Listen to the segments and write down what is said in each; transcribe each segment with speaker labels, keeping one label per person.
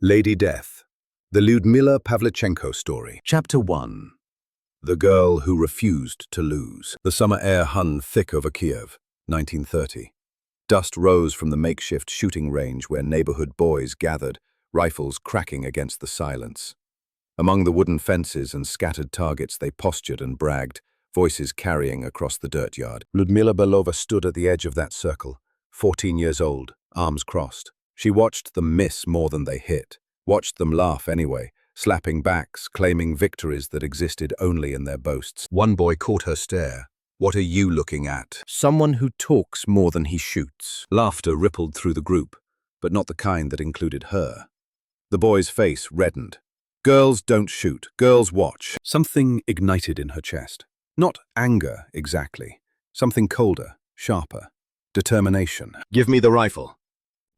Speaker 1: Lady Death, the Lyudmila Pavlichenko story. Chapter 1. The Girl Who Refused to Lose. The summer air hung thick over Kiev, 1930. Dust rose from the makeshift shooting range where neighborhood boys gathered, rifles cracking against the silence. Among the wooden fences and scattered targets they postured and bragged, voices carrying across the dirt yard. Lyudmila Belova stood at the edge of that circle, 14 years old, arms crossed. She watched them miss more than they hit, watched them laugh anyway, slapping backs, claiming victories that existed only in their boasts. One boy caught her stare. "What are you looking at?" "Someone who talks more than he shoots." Laughter rippled through the group, but not the kind that included her. The boy's face reddened. "Girls don't shoot, girls watch." Something ignited in her chest. Not anger, exactly. Something colder, sharper. Determination. "Give me the rifle."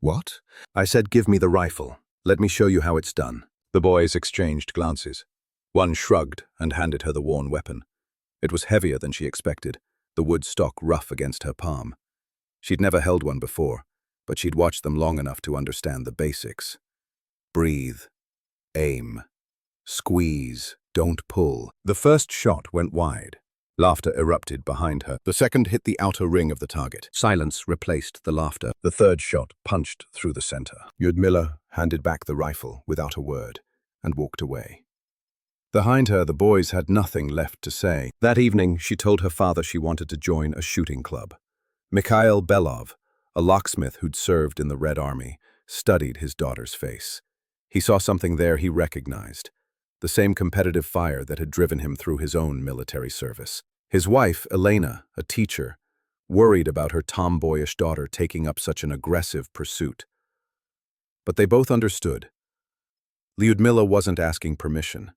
Speaker 1: "What?" "I said give me the rifle. Let me show you how it's done." The boys exchanged glances. One shrugged and handed her the worn weapon. It was heavier than she expected, the wood stock rough against her palm. She'd never held one before, but she'd watched them long enough to understand the basics. Breathe. Aim. Squeeze. Don't pull. The first shot went wide. Laughter erupted behind her. The second hit the outer ring of the target. Silence replaced the laughter. The third shot punched through the center. Lyudmila handed back the rifle without a word and walked away. Behind her, the boys had nothing left to say. That evening, she told her father she wanted to join a shooting club. Mikhail Belov, a locksmith who'd served in the Red Army, studied his daughter's face. He saw something there he recognized, the same competitive fire that had driven him through his own military service. His wife, Elena, a teacher, worried about her tomboyish daughter taking up such an aggressive pursuit. But they both understood. Lyudmila wasn't asking permission.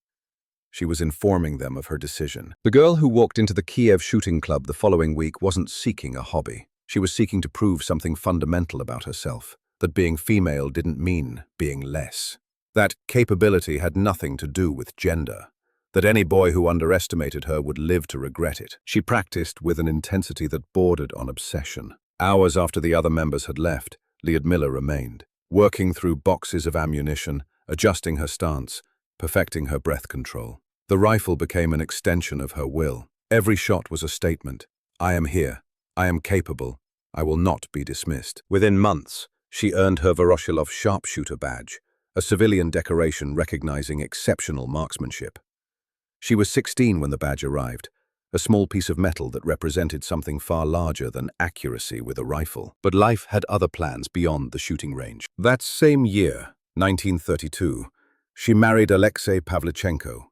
Speaker 1: She was informing them of her decision. The girl who walked into the Kiev shooting club the following week wasn't seeking a hobby. She was seeking to prove something fundamental about herself, that being female didn't mean being less. That capability had nothing to do with gender, that any boy who underestimated her would live to regret it. She practiced with an intensity that bordered on obsession. Hours after the other members had left, Lyudmila remained, working through boxes of ammunition, adjusting her stance, perfecting her breath control. The rifle became an extension of her will. Every shot was a statement. I am here. I am capable. I will not be dismissed. Within months, she earned her Voroshilov sharpshooter badge, a civilian decoration recognizing exceptional marksmanship. She was 16 when the badge arrived, a small piece of metal that represented something far larger than accuracy with a rifle. But life had other plans beyond the shooting range. That same year, 1932, she married Alexei Pavlichenko.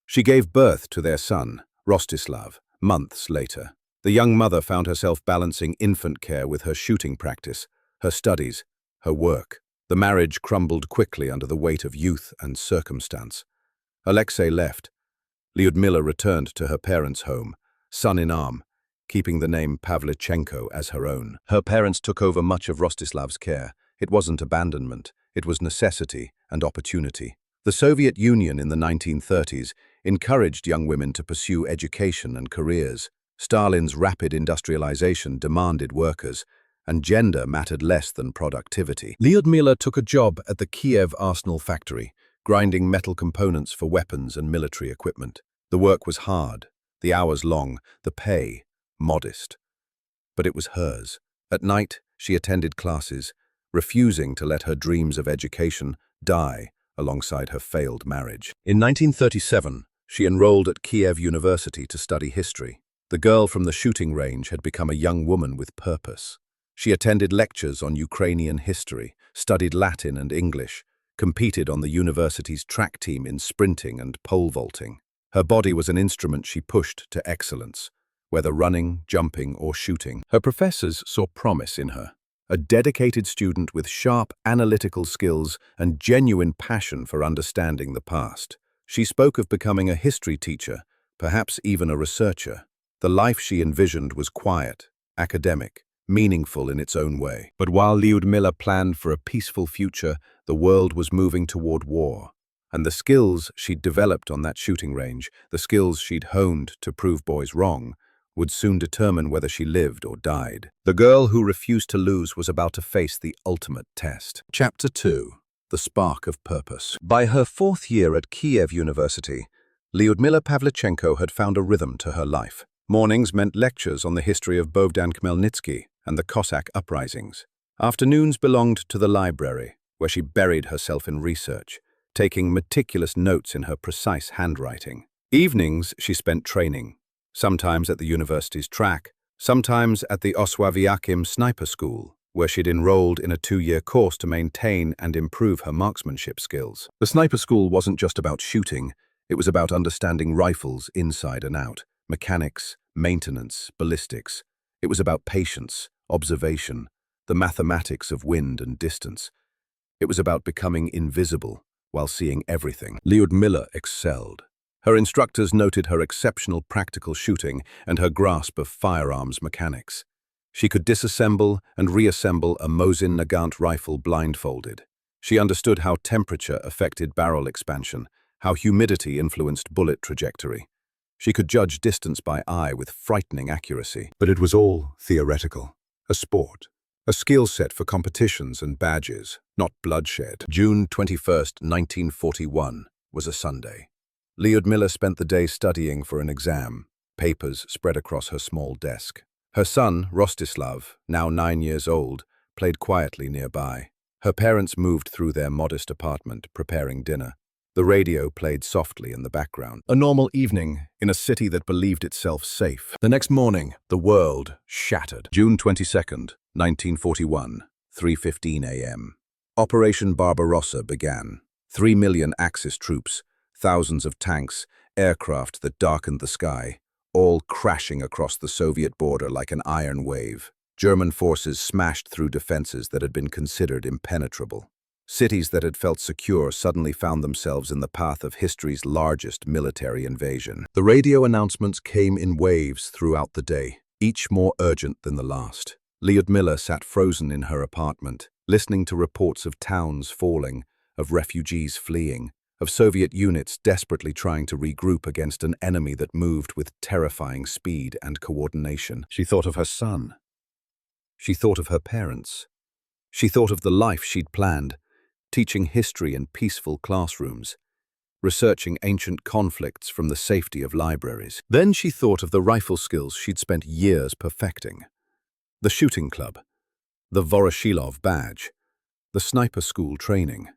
Speaker 1: She gave birth to their son, Rostislav, months later. The young mother found herself balancing infant care with her shooting practice, her studies, her work. The marriage crumbled quickly under the weight of youth and circumstance. Alexei left. Lyudmila returned to her parents' home, son in arm, keeping the name Pavlichenko as her own. Her parents took over much of Rostislav's care. It wasn't abandonment, it was necessity and opportunity. The Soviet Union in the 1930s encouraged young women to pursue education and careers. Stalin's rapid industrialization demanded workers, and gender mattered less than productivity. Lyudmila took a job at the Kiev arsenal factory, grinding metal components for weapons and military equipment. The work was hard, the hours long, the pay modest. But it was hers. At night, she attended classes, refusing to let her dreams of education die alongside her failed marriage. In 1937, she enrolled at Kiev University to study history. The girl from the shooting range had become a young woman with purpose. She attended lectures on Ukrainian history, studied Latin and English, competed on the university's track team in sprinting and pole vaulting. Her body was an instrument she pushed to excellence, whether running, jumping, or shooting. Her professors saw promise in her, a dedicated student with sharp analytical skills and genuine passion for understanding the past. She spoke of becoming a history teacher, perhaps even a researcher. The life she envisioned was quiet, academic, meaningful in its own way. But while Lyudmila planned for a peaceful future, the world was moving toward war. And the skills she'd developed on that shooting range, the skills she'd honed to prove boys wrong, would soon determine whether she lived or died. The girl who refused to lose was about to face the ultimate test. Chapter 2. the spark of purpose. By her fourth year at Kiev University, Lyudmila Pavlichenko had found a rhythm to her life. Mornings meant lectures on the history of Bogdan Khmelnytsky and the Cossack uprisings. Afternoons belonged to the library, where she buried herself in research, taking meticulous notes in her precise handwriting. Evenings she spent training, sometimes at the university's track, sometimes at the Oswaviakim sniper school, where she'd enrolled in a 2-year course to maintain and improve her marksmanship skills. The sniper school wasn't just about shooting, it was about understanding rifles inside and out, mechanics, maintenance, ballistics. It was about patience, observation, the mathematics of wind and distance. It was about becoming invisible while seeing everything. Lyudmila excelled. Her instructors noted her exceptional practical shooting and her grasp of firearms mechanics. She could disassemble and reassemble a Mosin Nagant rifle blindfolded. She understood how temperature affected barrel expansion, how humidity influenced bullet trajectory. She could judge distance by eye with frightening accuracy. But it was all theoretical, a sport, a skill set for competitions and badges, not bloodshed. June 21st, 1941, was a Sunday. Lyudmila spent the day studying for an exam, papers spread across her small desk. Her son, Rostislav, now 9 years old, played quietly nearby. Her parents moved through their modest apartment, preparing dinner. The radio played softly in the background. A normal evening in a city that believed itself safe. The next morning, the world shattered. June 22nd, 1941, 3:15 a.m. Operation Barbarossa began. 3 million Axis troops, thousands of tanks, aircraft that darkened the sky, all crashing across the Soviet border like an iron wave. German forces smashed through defenses that had been considered impenetrable. Cities that had felt secure suddenly found themselves in the path of history's largest military invasion. The radio announcements came in waves throughout the day, each more urgent than the last. Lyudmila sat frozen in her apartment, listening to reports of towns falling, of refugees fleeing, of Soviet units desperately trying to regroup against an enemy that moved with terrifying speed and coordination. She thought of her son. She thought of her parents. She thought of the life she'd planned, teaching history in peaceful classrooms, researching ancient conflicts from the safety of libraries. Then she thought of the rifle skills she'd spent years perfecting. The shooting club, the Voroshilov badge, the sniper school training.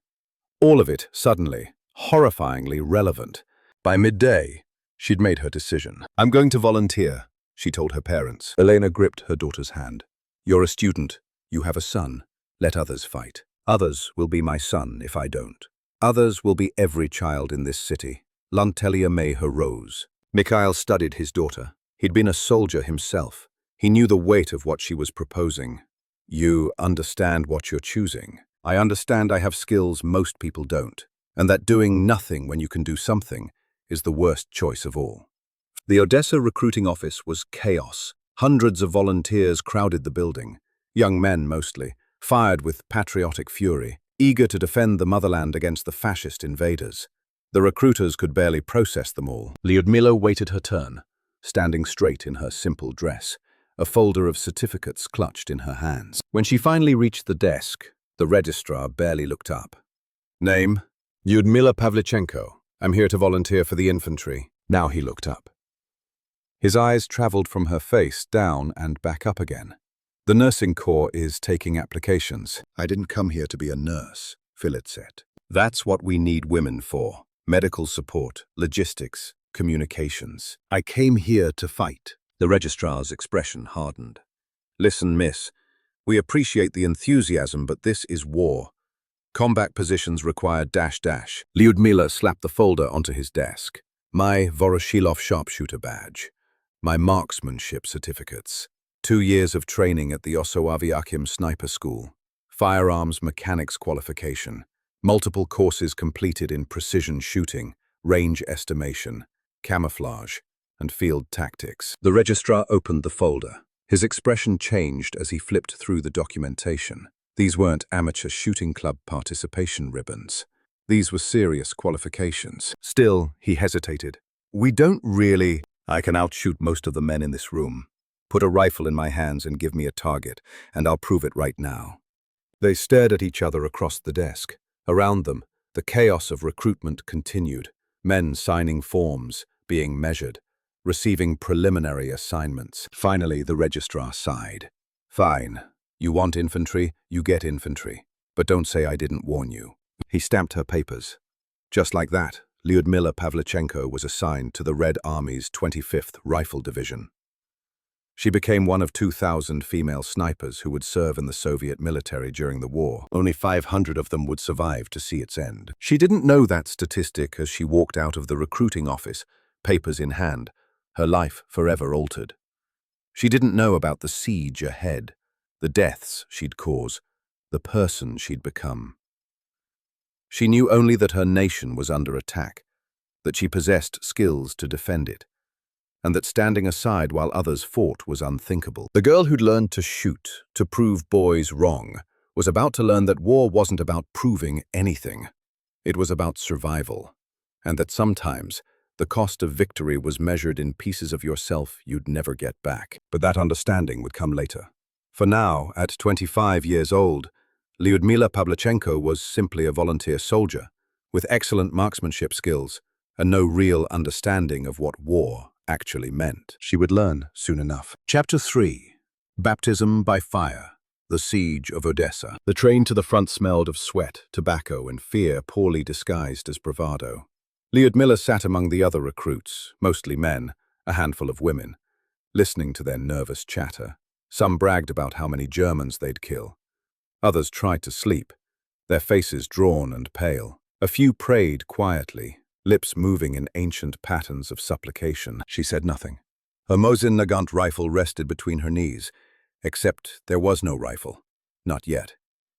Speaker 1: All of it, suddenly, horrifyingly relevant. By midday, she'd made her decision. "I'm going to volunteer," she told her parents. Elena gripped her daughter's hand. "You're a student. You have a son. Let others fight. Others will be my son if I don't. Others will be every child in this city." Lantelia Mayher rose. Mikhail studied his daughter. He'd been a soldier himself. He knew the weight of what she was proposing. "You understand what you're choosing. I understand I have skills most people don't, and that doing nothing when you can do something is the worst choice of all." The Odessa recruiting office was chaos. Hundreds of volunteers crowded the building, young men mostly, fired with patriotic fury, eager to defend the motherland against the fascist invaders. The recruiters could barely process them all. Lyudmila waited her turn, standing straight in her simple dress, a folder of certificates clutched in her hands. When she finally reached the desk, the registrar barely looked up. "Name?" "Lyudmila Pavlichenko. I'm here to volunteer for the infantry." Now he looked up. His eyes traveled from her face down and back up again. "The nursing corps is taking applications." "I didn't come here to be a nurse," Philip said. "That's what we need women for. Medical support, logistics, communications. I came here to fight." The registrar's expression hardened. "Listen, miss, we appreciate the enthusiasm, but this is war. Combat positions require dash dash." Lyudmila slapped the folder onto his desk. "My Voroshilov sharpshooter badge. My marksmanship certificates. 2 years of training at the Oswaviakim sniper school. Firearms mechanics qualification. Multiple courses completed in precision shooting, range estimation, camouflage, and field tactics." The registrar opened the folder. His expression changed as he flipped through the documentation. These weren't amateur shooting club participation ribbons. These were serious qualifications. Still, he hesitated. "We don't really—" "I can outshoot most of the men in this room. Put a rifle in my hands and give me a target, and I'll prove it right now." They stared at each other across the desk. Around them, the chaos of recruitment continued, men signing forms, being measured, receiving preliminary assignments. Finally, the registrar sighed. "Fine. You want infantry, you get infantry. But don't say I didn't warn you." He stamped her papers. Just like that, Lyudmila Pavlichenko was assigned to the Red Army's 25th Rifle Division. She became one of 2,000 female snipers who would serve in the Soviet military during the war. Only 500 of them would survive to see its end. She didn't know that statistic as she walked out of the recruiting office, papers in hand, her life forever altered. She didn't know about the siege ahead, the deaths she'd cause, the person she'd become. She knew only that her nation was under attack, that she possessed skills to defend it, and that standing aside while others fought was unthinkable. The girl who'd learned to shoot, to prove boys wrong, was about to learn that war wasn't about proving anything. It was about survival, and that sometimes the cost of victory was measured in pieces of yourself you'd never get back. But that understanding would come later. For now, at 25 years old, Lyudmila Pavlichenko was simply a volunteer soldier, with excellent marksmanship skills and no real understanding of what war actually meant. She would learn soon enough. Chapter 3. Baptism by Fire. The Siege of Odessa. The train to the front smelled of sweat, tobacco, and fear poorly disguised as bravado. Lyudmila sat among the other recruits, mostly men, a handful of women, listening to their nervous chatter. Some bragged about how many Germans they'd kill. Others tried to sleep, their faces drawn and pale. A few prayed quietly, lips moving in ancient patterns of supplication. She said nothing. Her Mosin Nagant rifle rested between her knees, except there was no rifle. Not yet.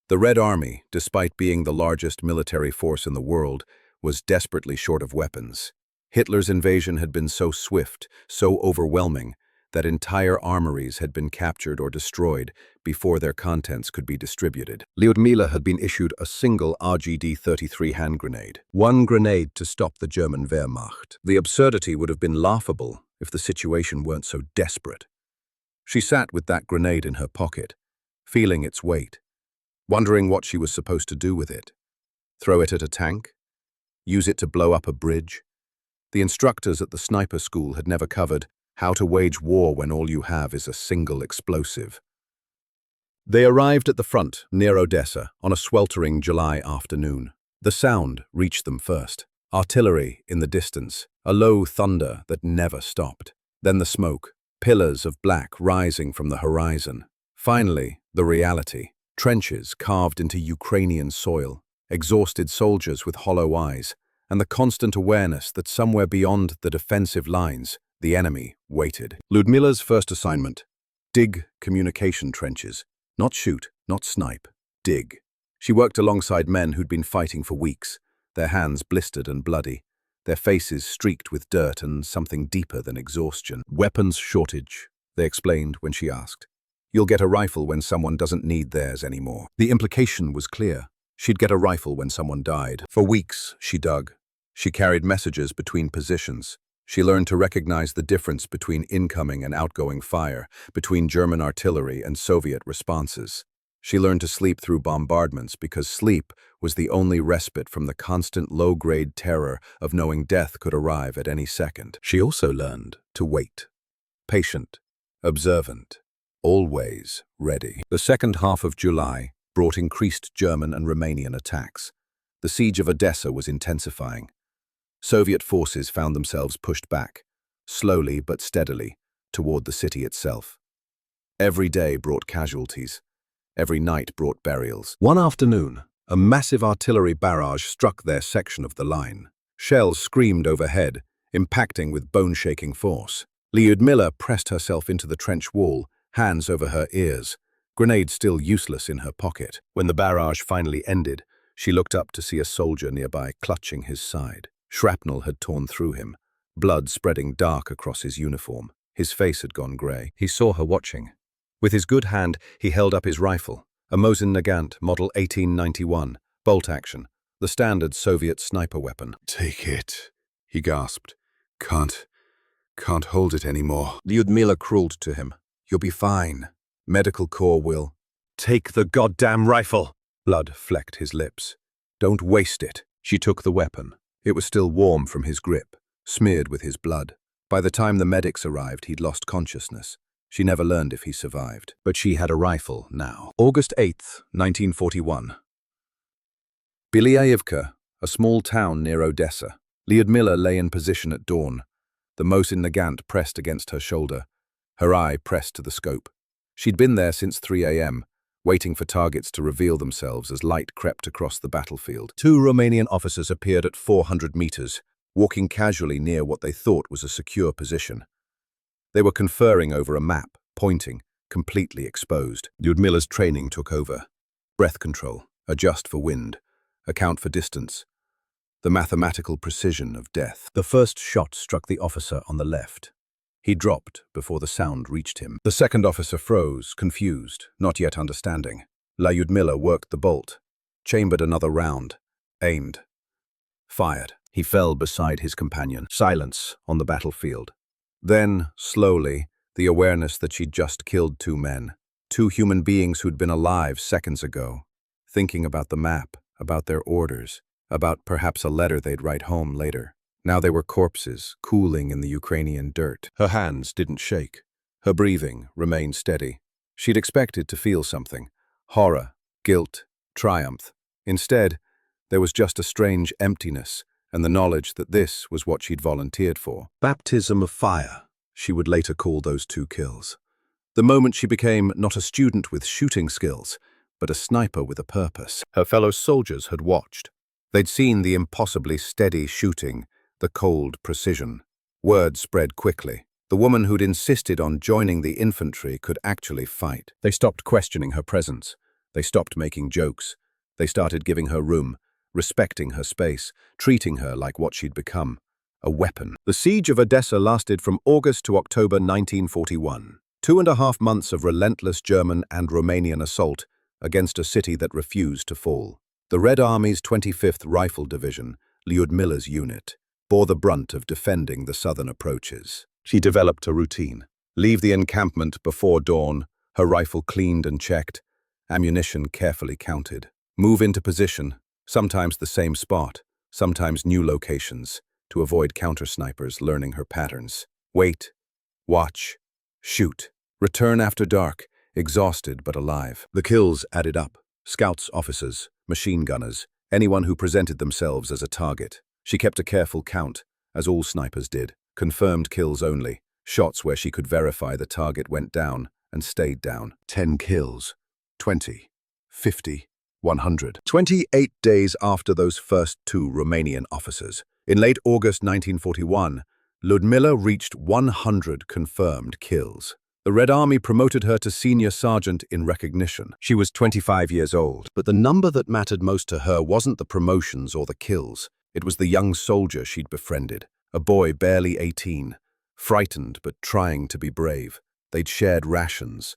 Speaker 1: The Red Army, despite being the largest military force in the world, was desperately short of weapons. Hitler's invasion had been so swift, so overwhelming, that entire armories had been captured or destroyed before their contents could be distributed. Lyudmila had been issued a single RGD-33 hand grenade. One grenade to stop the German Wehrmacht. The absurdity would have been laughable if the situation weren't so desperate. She sat with that grenade in her pocket, feeling its weight, wondering what she was supposed to do with it. Throw it at a tank? Use it to blow up a bridge? The instructors at the sniper school had never covered how to wage war when all you have is a single explosive. They arrived at the front, near Odessa, on a sweltering July afternoon. The sound reached them first. Artillery in the distance, a low thunder that never stopped. Then the smoke, pillars of black rising from the horizon. Finally, the reality. Trenches carved into Ukrainian soil, exhausted soldiers with hollow eyes, and the constant awareness that somewhere beyond the defensive lines, the enemy waited. Lyudmila's first assignment: dig communication trenches. Not shoot, not snipe. Dig. She worked alongside men who'd been fighting for weeks, their hands blistered and bloody, their faces streaked with dirt and something deeper than exhaustion. Weapons shortage, they explained when she asked. You'll get a rifle when someone doesn't need theirs anymore. The implication was clear. She'd get a rifle when someone died. For weeks, she dug. She carried messages between positions. She learned to recognize the difference between incoming and outgoing fire, between German artillery and Soviet responses. She learned to sleep through bombardments because sleep was the only respite from the constant low-grade terror of knowing death could arrive at any second. She also learned to wait. Patient, observant, always ready. The second half of July brought increased German and Romanian attacks. The siege of Odessa was intensifying. Soviet forces found themselves pushed back, slowly but steadily, toward the city itself. Every day brought casualties. Every night brought burials. One afternoon, a massive artillery barrage struck their section of the line. Shells screamed overhead, impacting with bone-shaking force. Lyudmila pressed herself into the trench wall, hands over her ears, grenade still useless in her pocket. When the barrage finally ended, she looked up to see a soldier nearby clutching his side. Shrapnel had torn through him, blood spreading dark across his uniform. His face had gone grey. He saw her watching. With his good hand, he held up his rifle, a Mosin Nagant, model 1891, bolt action, the standard Soviet sniper weapon. "Take it," he gasped. Can't hold it anymore." Lyudmila crawled to him. "You'll be fine. Medical corps will." "Take the goddamn rifle!" Blood flecked his lips. Don't waste it. She took the weapon. It was still warm from his grip, smeared with his blood. By the time the medics arrived, he'd lost consciousness. She never learned if he survived. But she had a rifle now. August 8th, 1941. Bilyayevka, a small town near Odessa. Lyudmila lay in position at dawn. The Mosin Nagant pressed against her shoulder. Her eye pressed to the scope. She'd been there since 3 a.m., waiting for targets to reveal themselves as light crept across the battlefield. 2 Romanian officers appeared at 400 meters, walking casually near what they thought was a secure position. They were conferring over a map, pointing, completely exposed. Lyudmila's training took over. Breath control, adjust for wind, account for distance. The mathematical precision of death. The first shot struck the officer on the left. He dropped before the sound reached him. The second officer froze, confused, not yet understanding. Lyudmila worked the bolt, chambered another round, aimed, fired. He fell beside his companion. Silence on the battlefield. Then, slowly, the awareness that she'd just killed 2 men, 2 human beings who'd been alive seconds ago, thinking about the map, about their orders, about perhaps a letter they'd write home later. Now they were corpses, cooling in the Ukrainian dirt. Her hands didn't shake. Her breathing remained steady. She'd expected to feel something. Horror, guilt, triumph. Instead, there was just a strange emptiness and the knowledge that this was what she'd volunteered for. Baptism of fire, she would later call those 2 kills. The moment she became not a student with shooting skills, but a sniper with a purpose. Her fellow soldiers had watched. They'd seen the impossibly steady shooting, the cold precision. Word spread quickly. The woman who'd insisted on joining the infantry could actually fight. They stopped questioning her presence. They stopped making jokes. They started giving her room, respecting her space, treating her like what she'd become, a weapon. The siege of Odessa lasted from August to October 1941. 2.5 months of relentless German and Romanian assault against a city that refused to fall. The Red Army's 25th Rifle Division, Lyudmila's unit, bore the brunt of defending the southern approaches. She developed a routine. Leave the encampment before dawn, her rifle cleaned and checked, ammunition carefully counted. Move into position, sometimes the same spot, sometimes new locations, to avoid counter-snipers learning her patterns. Wait, watch, shoot. Return after dark, exhausted but alive. The kills added up. Scouts, officers, machine gunners, anyone who presented themselves as a target. She kept a careful count, as all snipers did. Confirmed kills only. Shots where she could verify the target went down and stayed down. 10 kills. 20. 50. 100. 28 days after those first 2 Romanian officers. In late August 1941, Lyudmila reached 100 confirmed kills. The Red Army promoted her to senior sergeant in recognition. She was 25 years old, but the number that mattered most to her wasn't the promotions or the kills. It was the young soldier she'd befriended, a boy barely 18, frightened but trying to be brave. They'd shared rations,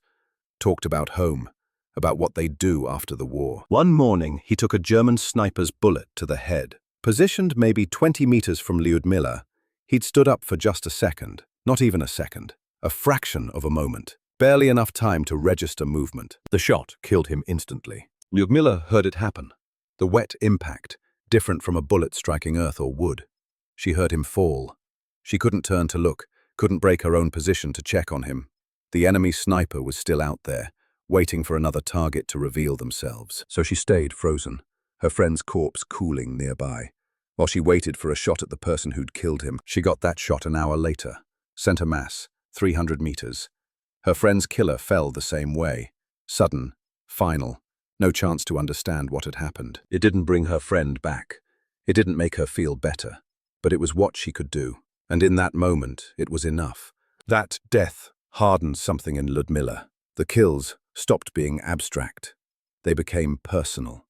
Speaker 1: talked about home, about what they'd do after the war. One morning, he took a German sniper's bullet to the head. Positioned maybe 20 meters from Lyudmila, he'd stood up for just a second, not even a second. A fraction of a moment, barely enough time to register movement. The shot killed him instantly. Lyudmila heard it happen. The wet impact, different from a bullet striking earth or wood. She heard him fall. She couldn't turn to look, couldn't break her own position to check on him. The enemy sniper was still out there, waiting for another target to reveal themselves. So she stayed frozen, her friend's corpse cooling nearby. While she waited for a shot at the person who'd killed him, she got that shot an hour later. Center mass. 300 meters. Her friend's killer fell the same way. Sudden, final, no chance to understand what had happened. It didn't bring her friend back. It didn't make her feel better. But it was what she could do. And in that moment, it was enough. That death hardened something in Lyudmila. The kills stopped being abstract. They became personal.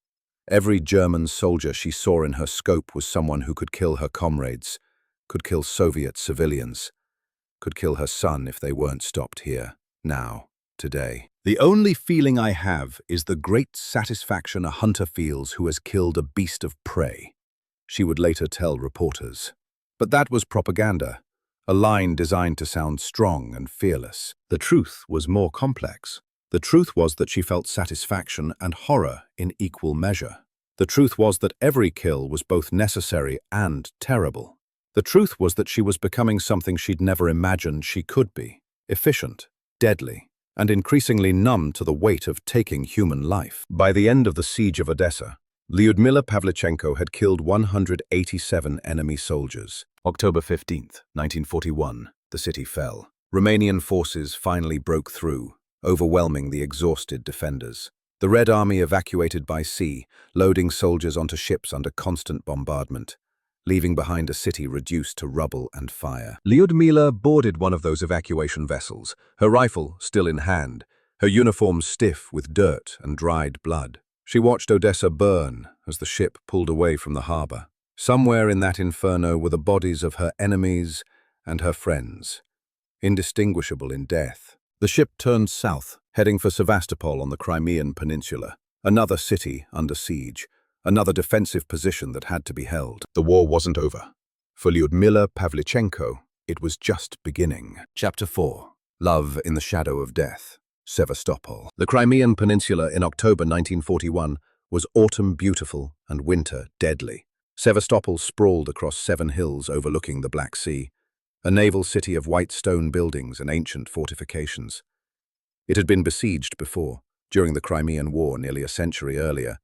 Speaker 1: Every German soldier she saw in her scope was someone who could kill her comrades, could kill Soviet civilians, could kill her son if they weren't stopped here, now, today. The only feeling I have is the great satisfaction a hunter feels who has killed a beast of prey, she would later tell reporters. But that was propaganda, a line designed to sound strong and fearless. The truth was more complex. The truth was that she felt satisfaction and horror in equal measure. The truth was that every kill was both necessary and terrible. The truth was that she was becoming something she'd never imagined she could be: efficient, deadly, and increasingly numb to the weight of taking human life. By the end of the siege of Odessa, Lyudmila Pavlichenko had killed 187 enemy soldiers. October 15th, 1941, the city fell. Romanian forces finally broke through, overwhelming the exhausted defenders. The Red Army evacuated by sea, loading soldiers onto ships under constant bombardment, leaving behind a city reduced to rubble and fire. Lyudmila boarded one of those evacuation vessels, her rifle still in hand, her uniform stiff with dirt and dried blood. She watched Odessa burn as the ship pulled away from the harbor. Somewhere in that inferno were the bodies of her enemies and her friends, indistinguishable in death. The ship turned south, heading for Sevastopol on the Crimean Peninsula, another city under siege, another defensive position that had to be held. The war wasn't over. For Lyudmila Pavlichenko, it was just beginning. Chapter 4. Love in the Shadow of Death. Sevastopol. The Crimean Peninsula in October 1941 was autumn beautiful and winter deadly. Sevastopol sprawled across 7 hills overlooking the Black Sea, a naval city of white stone buildings and ancient fortifications. It had been besieged before, during the Crimean War nearly a century earlier,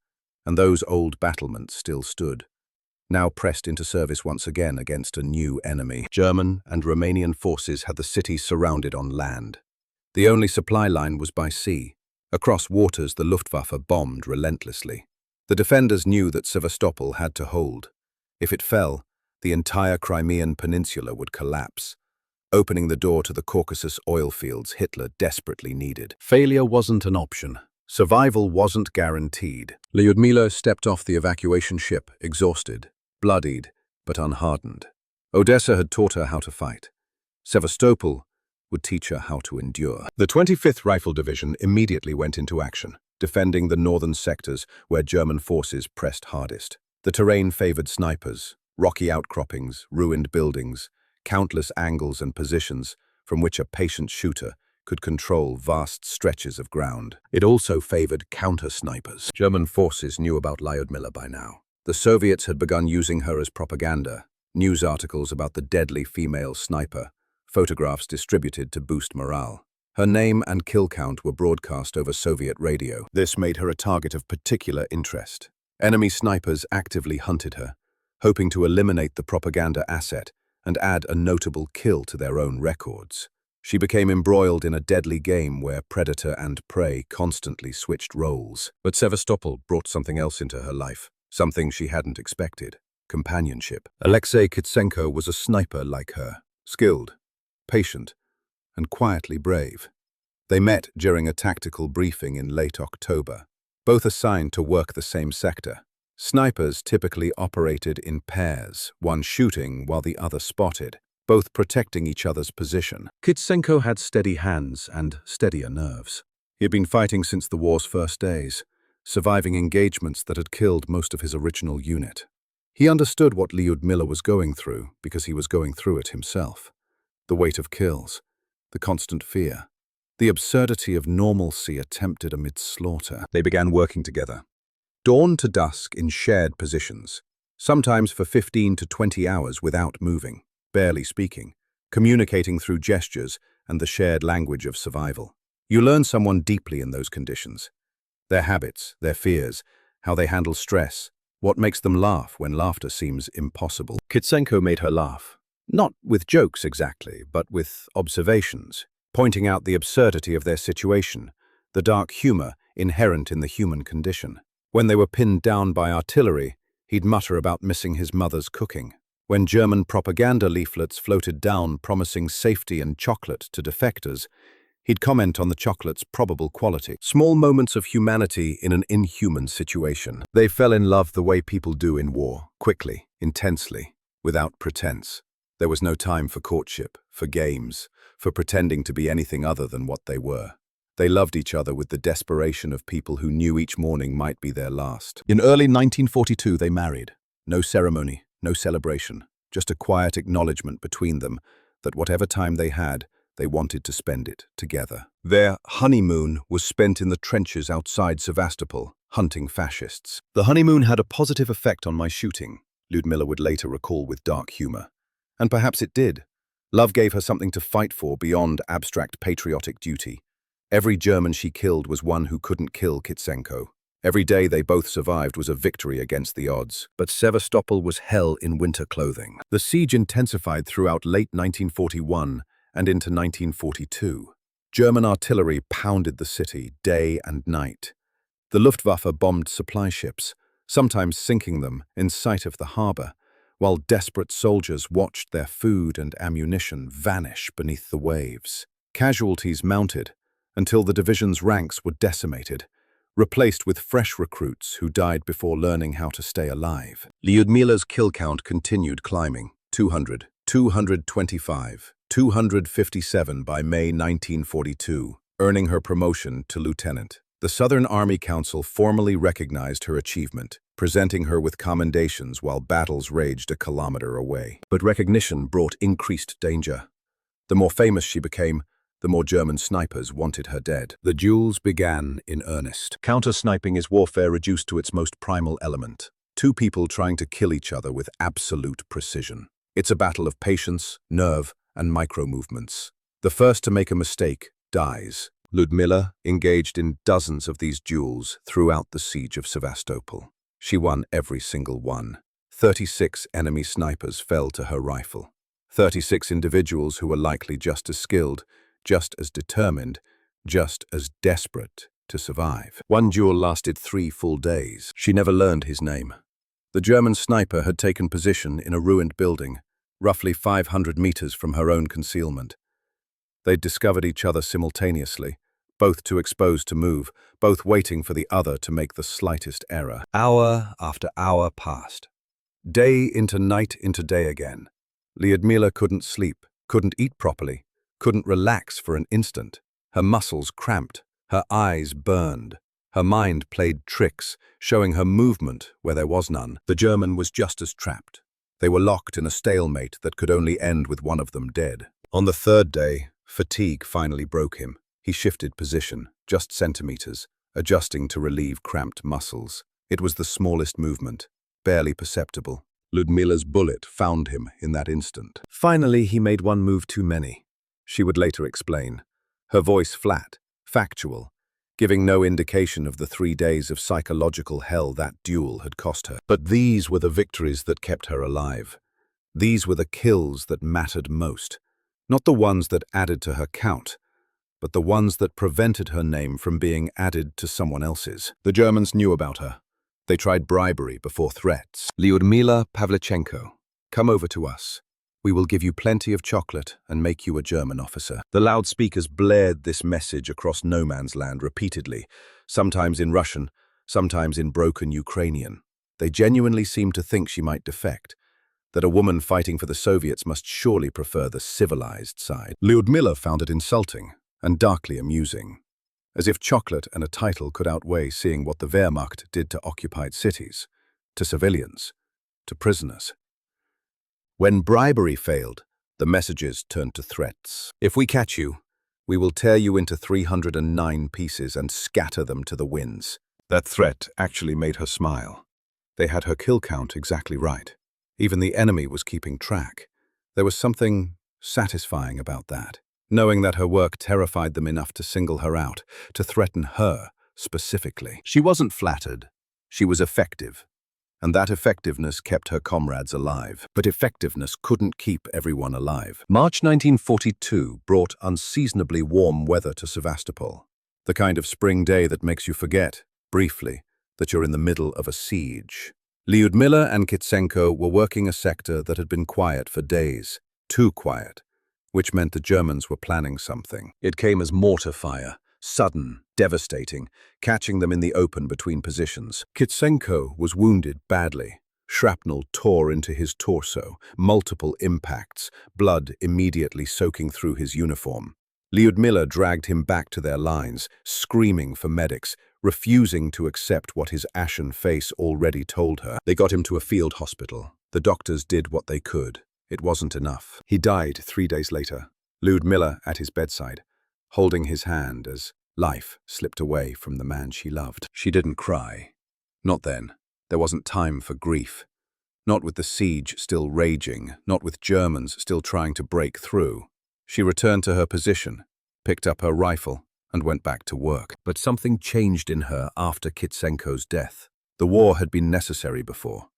Speaker 1: and those old battlements still stood, now pressed into service once again against a new enemy. German and Romanian forces had the city surrounded on land. The only supply line was by sea. Across waters the Luftwaffe bombed relentlessly. The defenders knew that Sevastopol had to hold. If it fell, the entire Crimean Peninsula would collapse, opening the door to the Caucasus oil fields Hitler desperately needed. Failure wasn't an option. Survival wasn't guaranteed. Lyudmila stepped off the evacuation ship, exhausted, bloodied, but unhardened. Odessa had taught her how to fight. Sevastopol would teach her how to endure. The 25th Rifle Division immediately went into action, defending the northern sectors where German forces pressed hardest. The terrain favored snipers, rocky outcroppings, ruined buildings, countless angles and positions from which a patient shooter could control vast stretches of ground. It also favored counter-snipers. German forces knew about Lyudmila by now. The Soviets had begun using her as propaganda, news articles about the deadly female sniper, photographs distributed to boost morale. Her name and kill count were broadcast over Soviet radio. This made her a target of particular interest. Enemy snipers actively hunted her, hoping to eliminate the propaganda asset and add a notable kill to their own records. She became embroiled in a deadly game where predator and prey constantly switched roles. But Sevastopol brought something else into her life, something she hadn't expected: companionship. Alexei Kitsenko was a sniper like her, skilled, patient, and quietly brave. They met during a tactical briefing in late October, both assigned to work the same sector. Snipers typically operated in pairs, one shooting while the other spotted, both protecting each other's position. Kitsenko had steady hands and steadier nerves. He had been fighting since the war's first days, surviving engagements that had killed most of his original unit. He understood what Lyudmila was going through because he was going through it himself. The weight of kills, the constant fear, the absurdity of normalcy attempted amid slaughter. They began working together, dawn to dusk in shared positions, sometimes for 15 to 20 hours without moving, barely speaking, communicating through gestures and the shared language of survival. You learn someone deeply in those conditions. Their habits, their fears, how they handle stress, what makes them laugh when laughter seems impossible. Kitsenko made her laugh. Not with jokes exactly, but with observations, pointing out the absurdity of their situation, the dark humor inherent in the human condition. When they were pinned down by artillery, he'd mutter about missing his mother's cooking. When German propaganda leaflets floated down promising safety and chocolate to defectors, he'd comment on the chocolate's probable quality. Small moments of humanity in an inhuman situation. They fell in love the way people do in war, quickly, intensely, without pretense. There was no time for courtship, for games, for pretending to be anything other than what they were. They loved each other with the desperation of people who knew each morning might be their last. In early 1942 they married. No ceremony, no celebration, just a quiet acknowledgement between them that whatever time they had, they wanted to spend it together. Their honeymoon was spent in the trenches outside Sevastopol, hunting fascists. The honeymoon had a positive effect on my shooting, Lyudmila would later recall with dark humor. And perhaps it did. Love gave her something to fight for beyond abstract patriotic duty. Every German she killed was one who couldn't kill Kitsenko. Every day they both survived was a victory against the odds. But Sevastopol was hell in winter clothing. The siege intensified throughout late 1941 and into 1942. German artillery pounded the city day and night. The Luftwaffe bombed supply ships, sometimes sinking them in sight of the harbor, while desperate soldiers watched their food and ammunition vanish beneath the waves. Casualties mounted until the division's ranks were decimated, replaced with fresh recruits who died before learning how to stay alive. Lyudmila's kill count continued climbing, 200, 225, 257 by May 1942, earning her promotion to lieutenant. The Southern Army Council formally recognized her achievement, presenting her with commendations while battles raged a kilometer away. But recognition brought increased danger. The more famous she became, the more German snipers wanted her dead. The duels began in earnest. Counter-sniping is warfare reduced to its most primal element. Two people trying to kill each other with absolute precision. It's a battle of patience, nerve, and micro-movements. The first to make a mistake dies. Lyudmila engaged in dozens of these duels throughout the siege of Sevastopol. She won every single one. 36 enemy snipers fell to her rifle. 36 individuals who were likely just as skilled, just as determined, just as desperate to survive. One duel lasted 3 full days. She never learned his name. The German sniper had taken position in a ruined building, roughly 500 meters from her own concealment. They'd discovered each other simultaneously, both too exposed to move, both waiting for the other to make the slightest error. Hour after hour passed. Day into night into day again. Lyudmila couldn't sleep, couldn't eat properly, couldn't relax for an instant. Her muscles cramped, her eyes burned. Her mind played tricks, showing her movement where there was none. The German was just as trapped. They were locked in a stalemate that could only end with one of them dead. On the third day, fatigue finally broke him. He shifted position, just centimeters, adjusting to relieve cramped muscles. It was the smallest movement, barely perceptible. Lyudmila's bullet found him in that instant. Finally, he made one move too many, she would later explain, her voice flat, factual, giving no indication of the 3 days of psychological hell that duel had cost her. But these were the victories that kept her alive. These were the kills that mattered most, not the ones that added to her count, but the ones that prevented her name from being added to someone else's. The Germans knew about her. They tried bribery before threats. Lyudmila Pavlichenko, come over to us. We will give you plenty of chocolate and make you a German officer. The loudspeakers blared this message across no man's land repeatedly, sometimes in Russian, sometimes in broken Ukrainian. They genuinely seemed to think she might defect, that a woman fighting for the Soviets must surely prefer the civilized side. Lyudmila found it insulting and darkly amusing, as if chocolate and a title could outweigh seeing what the Wehrmacht did to occupied cities, to civilians, to prisoners. When bribery failed, the messages turned to threats. If we catch you, we will tear you into 309 pieces and scatter them to the winds. That threat actually made her smile. They had her kill count exactly right. Even the enemy was keeping track. There was something satisfying about that, knowing that her work terrified them enough to single her out, to threaten her specifically. She wasn't flattered. She was effective. And that effectiveness kept her comrades alive. But effectiveness couldn't keep everyone alive. March 1942 brought unseasonably warm weather to Sevastopol. The kind of spring day that makes you forget, briefly, that you're in the middle of a siege. Lyudmila and Kitsenko were working a sector that had been quiet for days, too quiet, which meant the Germans were planning something. It came as mortar fire, sudden, devastating, catching them in the open between positions. Kitsenko was wounded badly. Shrapnel tore into his torso, multiple impacts, blood immediately soaking through his uniform. Lyudmila dragged him back to their lines, screaming for medics, refusing to accept what his ashen face already told her. They got him to a field hospital. The doctors did what they could. It wasn't enough. He died 3 days later, Lyudmila at his bedside, holding his hand as Life slipped away from the man she loved. She didn't cry. Not then. There wasn't time for grief. Not with the siege still raging, not with Germans still trying to break through. She returned to her position, picked up her rifle, and went back to work. But something changed in her after Kitsenko's death. The war had been necessary before.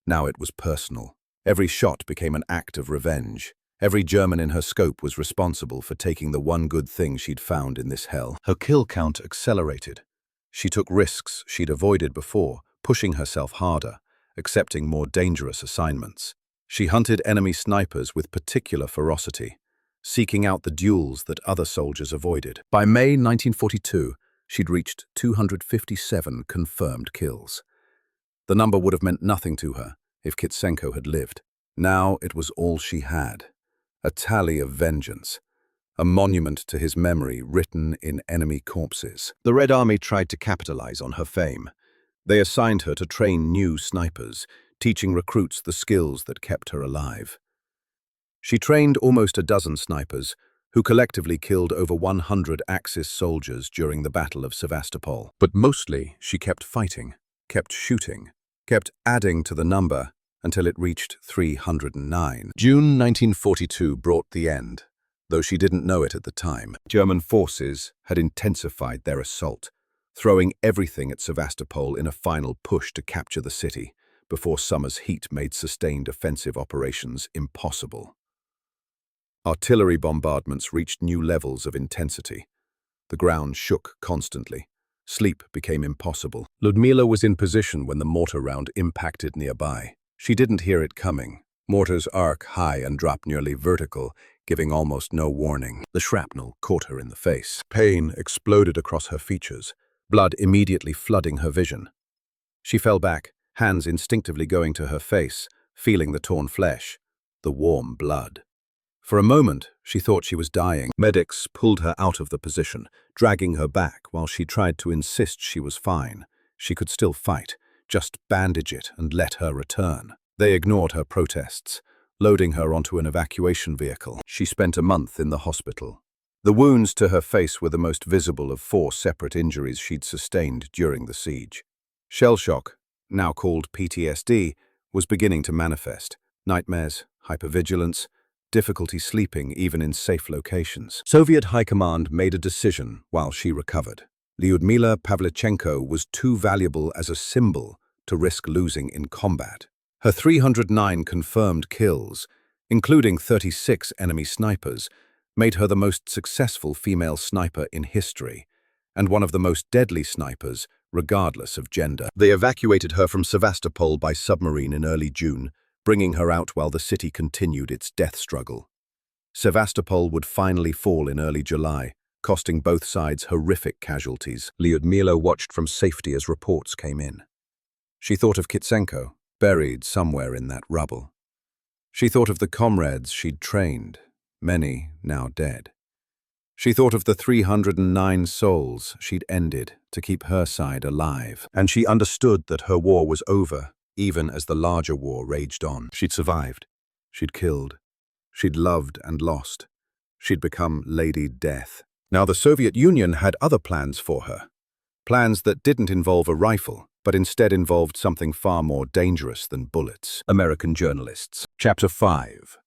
Speaker 1: Now it was personal. Every shot became an act of revenge. Every German in her scope was responsible for taking the one good thing she'd found in this hell. Her kill count accelerated. She took risks she'd avoided before, pushing herself harder, accepting more dangerous assignments. She hunted enemy snipers with particular ferocity, seeking out the duels that other soldiers avoided. By May 1942, she'd reached 257 confirmed kills. The number would have meant nothing to her if Kitsenko had lived. Now it was all she had. A tally of vengeance, a monument to his memory written in enemy corpses. The Red Army tried to capitalize on her fame. They assigned her to train new snipers, teaching recruits the skills that kept her alive. She trained almost a dozen snipers, who collectively killed over 100 Axis soldiers during the Battle of Sevastopol. But mostly she kept fighting, kept shooting, kept adding to the number until it reached 309. June 1942 brought the end, though she didn't know it at the time. German forces had intensified their assault, throwing everything at Sevastopol in a final push to capture the city before summer's heat made sustained offensive operations impossible. Artillery bombardments reached new levels of intensity. The ground shook constantly. Sleep became impossible. Lyudmila was in position when the mortar round impacted nearby. She didn't hear it coming. Mortars arc high and drop nearly vertical, giving almost no warning. The shrapnel caught her in the face. Pain exploded across her features, blood immediately flooding her vision. She fell back, hands instinctively going to her face, feeling the torn flesh, the warm blood. For a moment, she thought she was dying. Medics pulled her out of the position, dragging her back while she tried to insist she was fine. She could still fight. Just bandage it and let her return. They ignored her protests, loading her onto an evacuation vehicle. She spent a month in the hospital. The wounds to her face were the most visible of 4 separate injuries she'd sustained during the siege. Shell shock, now called PTSD, was beginning to manifest. Nightmares, hypervigilance, difficulty sleeping even in safe locations. Soviet High Command made a decision while she recovered. Lyudmila Pavlichenko was too valuable as a symbol to risk losing in combat. Her 309 confirmed kills, including 36 enemy snipers, made her the most successful female sniper in history, and one of the most deadly snipers, regardless of gender. They evacuated her from Sevastopol by submarine in early June, bringing her out while the city continued its death struggle. Sevastopol would finally fall in early July, costing both sides horrific casualties. Lyudmila watched from safety as reports came in. She thought of Kitsenko, buried somewhere in that rubble. She thought of the comrades she'd trained, many now dead. She thought of the 309 souls she'd ended to keep her side alive. And she understood that her war was over, even as the larger war raged on. She'd survived. She'd killed. She'd loved and lost. She'd become Lady Death. Now the Soviet Union had other plans for her. Plans that didn't involve a rifle, but instead involved something far more dangerous than bullets. American journalists. Chapter 5.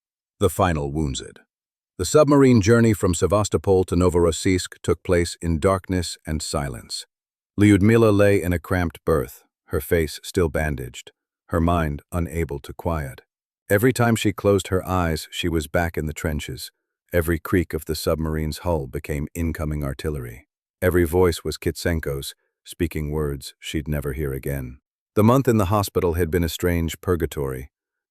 Speaker 1: The Final Wounded. The submarine journey from Sevastopol to Novorossiysk took place in darkness and silence. Lyudmila lay in a cramped berth, her face still bandaged, her mind unable to quiet. Every time she closed her eyes, she was back in the trenches. Every creak of the submarine's hull became incoming artillery. Every voice was Kitsenko's, speaking words she'd never hear again. The month in the hospital had been a strange purgatory.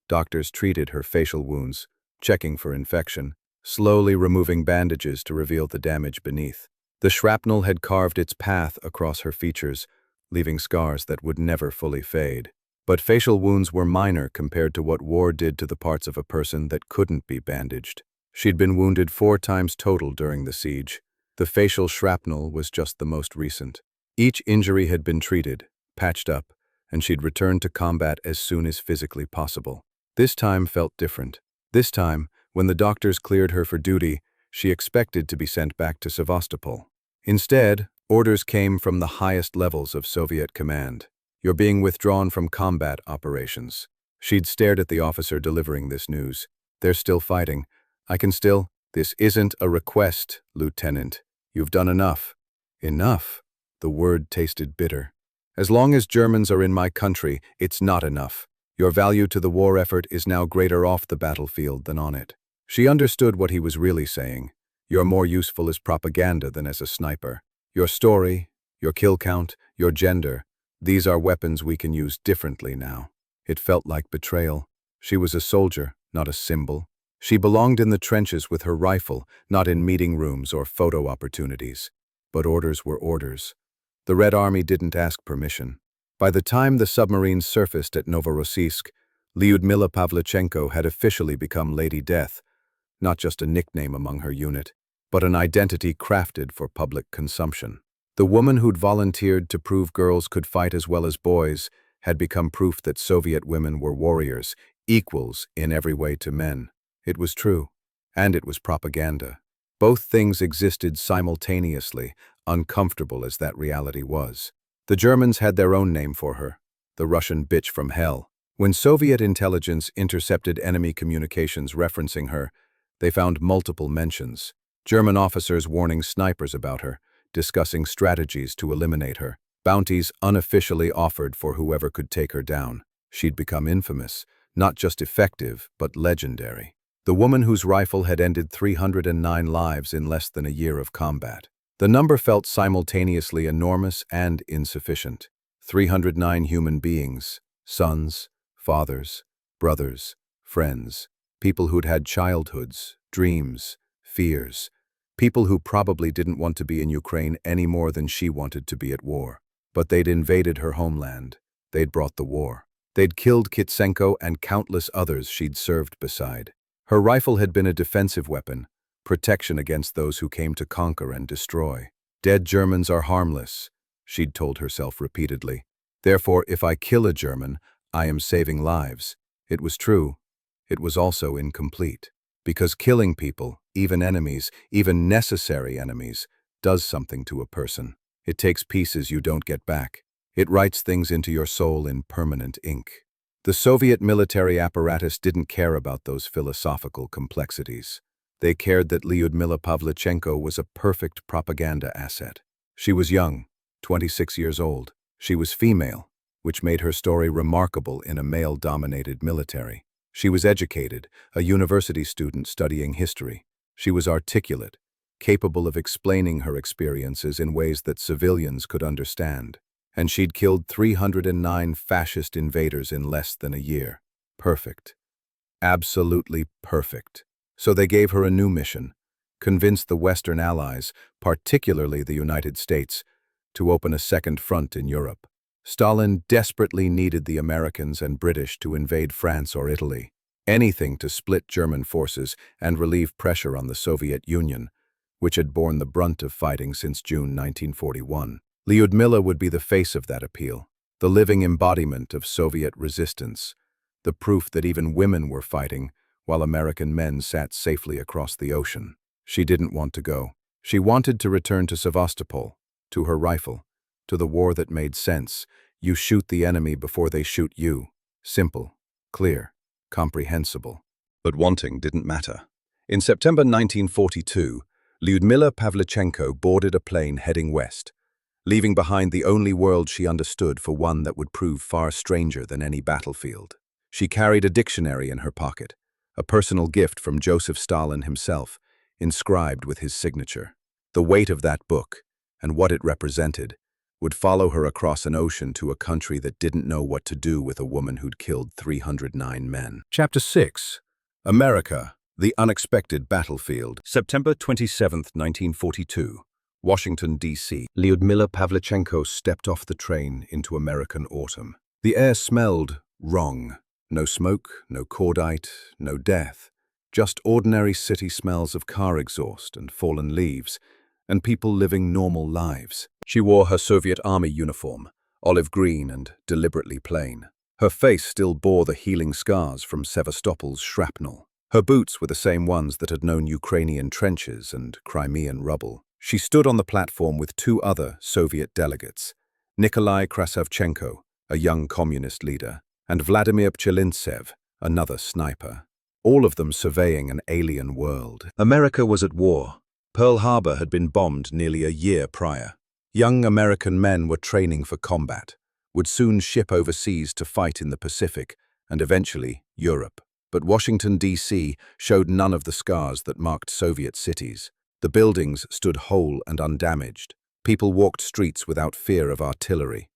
Speaker 1: Doctors treated her facial wounds, checking for infection, slowly removing bandages to reveal the damage beneath. The shrapnel had carved its path across her features, leaving scars that would never fully fade. But facial wounds were minor compared to what war did to the parts of a person that couldn't be bandaged. She'd been wounded 4 times total during the siege. The facial shrapnel was just the most recent. Each injury had been treated, patched up, and she'd returned to combat as soon as physically possible. This time felt different. This time, when the doctors cleared her for duty, she expected to be sent back to Sevastopol. Instead, Orders came from the highest levels of Soviet command. You're being withdrawn from combat operations. She'd stared at the officer delivering this news. They're still fighting. I can still— This isn't a request, Lieutenant. You've done enough. Enough? The word tasted bitter. As long as Germans are in my country, it's not enough. Your value to the war effort is now greater off the battlefield than on it. She understood what he was really saying. You're more useful as propaganda than as a sniper. Your story, your kill count, your gender, these are weapons we can use differently now. It felt like betrayal. She was a soldier, not a symbol. She belonged in the trenches with her rifle, not in meeting rooms or photo opportunities. But orders were orders. The Red Army didn't ask permission. By the time the submarine surfaced at Novorossiysk, Lyudmila Pavlichenko had officially become Lady Death, not just a nickname among her unit, but an identity crafted for public consumption. The woman who'd volunteered to prove girls could fight as well as boys had become proof that Soviet women were warriors, equals in every way to men. It was true, and it was propaganda. Both things existed simultaneously, uncomfortable as that reality was. The Germans had their own name for her, the Russian bitch from hell. When Soviet intelligence intercepted enemy communications referencing her, they found multiple mentions. German officers warning snipers about her, discussing strategies to eliminate her, bounties unofficially offered for whoever could take her down. She'd become infamous, not just effective, but legendary. The woman whose rifle had ended 309 lives in less than a year of combat. The number felt simultaneously enormous and insufficient. 309 human beings, sons, fathers, brothers, friends, people who'd had childhoods, dreams, fears, people who probably didn't want to be in Ukraine any more than she wanted to be at war. But they'd invaded her homeland. They'd brought the war. They'd killed Kitsenko and countless others she'd served beside. Her rifle had been a defensive weapon, protection against those who came to conquer and destroy. Dead Germans are harmless, she'd told herself repeatedly. Therefore, if I kill a German, I am saving lives. It was true. It was also incomplete. Because killing people, even enemies, even necessary enemies, does something to a person. It takes pieces you don't get back. It writes things into your soul in permanent ink. The Soviet military apparatus didn't care about those philosophical complexities. They cared that Lyudmila Pavlichenko was a perfect propaganda asset. She was young, 26 years old. She was female, which made her story remarkable in a male-dominated military. She was educated, a university student studying history. She was articulate, capable of explaining her experiences in ways that civilians could understand. And she'd killed 309 fascist invaders in less than a year. Perfect. Absolutely perfect. So they gave her a new mission, convince the Western allies, particularly the United States, to open a second front in Europe. Stalin desperately needed the Americans and British to invade France or Italy, anything to split German forces and relieve pressure on the Soviet Union, which had borne the brunt of fighting since June 1941. Lyudmila would be the face of that appeal, the living embodiment of Soviet resistance, the proof that even women were fighting while American men sat safely across the ocean. She didn't want to go. She wanted to return to Sevastopol, to her rifle, to the war that made sense. You shoot the enemy before they shoot you. Simple, clear, comprehensible. But wanting didn't matter. In September 1942, Lyudmila Pavlichenko boarded a plane heading west, leaving behind the only world she understood for one that would prove far stranger than any battlefield. She carried a dictionary in her pocket, a personal gift from Joseph Stalin himself, inscribed with his signature. The weight of that book, and what it represented, would follow her across an ocean to a country that didn't know what to do with a woman who'd killed 309 men. Chapter 6. America, the Unexpected Battlefield. September 27, 1942. Washington, D.C. Lyudmila Pavlichenko stepped off the train into American autumn. The air smelled wrong. No smoke, no cordite, no death. Just ordinary city smells of car exhaust and fallen leaves, and people living normal lives. She wore her Soviet Army uniform, olive green and deliberately plain. Her face still bore the healing scars from Sevastopol's shrapnel. Her boots were the same ones that had known Ukrainian trenches and Crimean rubble. She stood on the platform with two other Soviet delegates, Nikolai Krasavchenko, a young communist leader, and Vladimir Pchilintsev, another sniper, all of them surveying an alien world. America was at war. Pearl Harbor had been bombed nearly a year prior. Young American men were training for combat, would soon ship overseas to fight in the Pacific and eventually Europe. But Washington, D.C. showed none of the scars that marked Soviet cities. The buildings stood whole and undamaged. People walked streets without fear of artillery.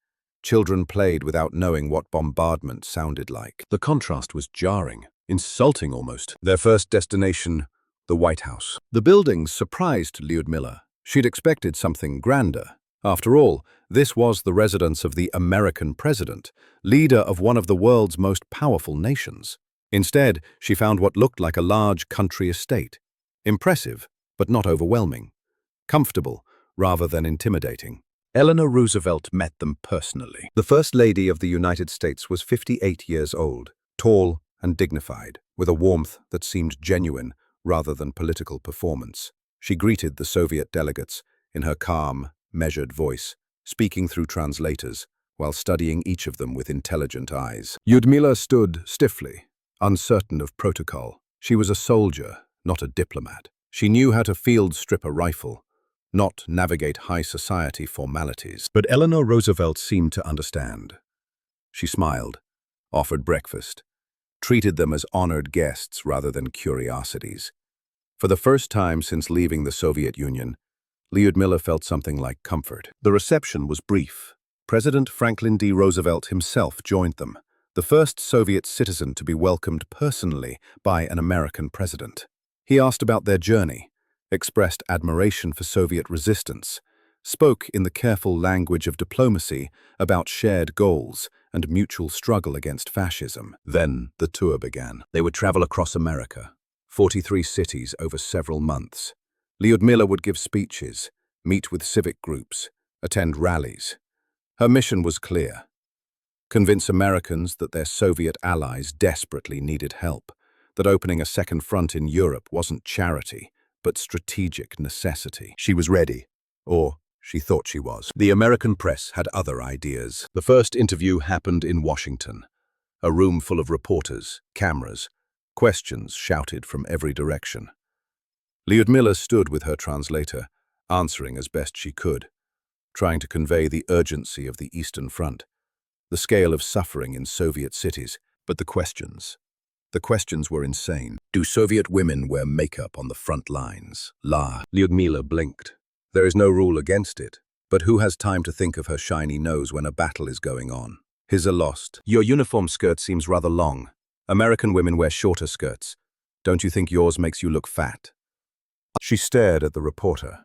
Speaker 1: Children played without knowing what bombardment sounded like. The contrast was jarring, insulting almost. Their first destination, the White House. The buildings surprised Lyudmila. She'd expected something grander. After all, this was the residence of the American president, leader of one of the world's most powerful nations. Instead, she found what looked like a large country estate. Impressive, but not overwhelming. Comfortable, rather than intimidating. Eleanor Roosevelt met them personally. The First Lady of the United States was 58 years old, tall and dignified, with a warmth that seemed genuine rather than political performance. She greeted the Soviet delegates in her calm, measured voice, speaking through translators, while studying each of them with intelligent eyes. Lyudmila stood stiffly, uncertain of protocol. She was a soldier, not a diplomat. She knew how to field-strip a rifle, not navigate high society formalities. But Eleanor Roosevelt seemed to understand. She smiled, offered breakfast, treated them as honored guests rather than curiosities. For the first time since leaving the Soviet Union, Lyudmila felt something like comfort. The reception was brief. President Franklin D. Roosevelt himself joined them, the first Soviet citizen to be welcomed personally by an American president. He asked about their journey, expressed admiration for Soviet resistance, spoke in the careful language of diplomacy about shared goals and mutual struggle against fascism. Then the tour began. They would travel across America, 43 cities over several months. Lyudmila would give speeches, meet with civic groups, attend rallies. Her mission was clear: convince Americans that their Soviet allies desperately needed help, that opening a second front in Europe wasn't charity, but strategic necessity. She was ready, or she thought she was. The American press had other ideas. The first interview happened in Washington, a room full of reporters, cameras, questions shouted from every direction. Lyudmila stood with her translator, answering as best she could, trying to convey the urgency of the Eastern Front, the scale of suffering in Soviet cities. But the questions were insane. Do Soviet women wear makeup on the front lines? Lyudmila blinked. There is no rule against it, but who has time to think of her shiny nose when a battle is going on? His are lost. Your uniform skirt seems rather long. American women wear shorter skirts. Don't you think yours makes you look fat? She stared at the reporter.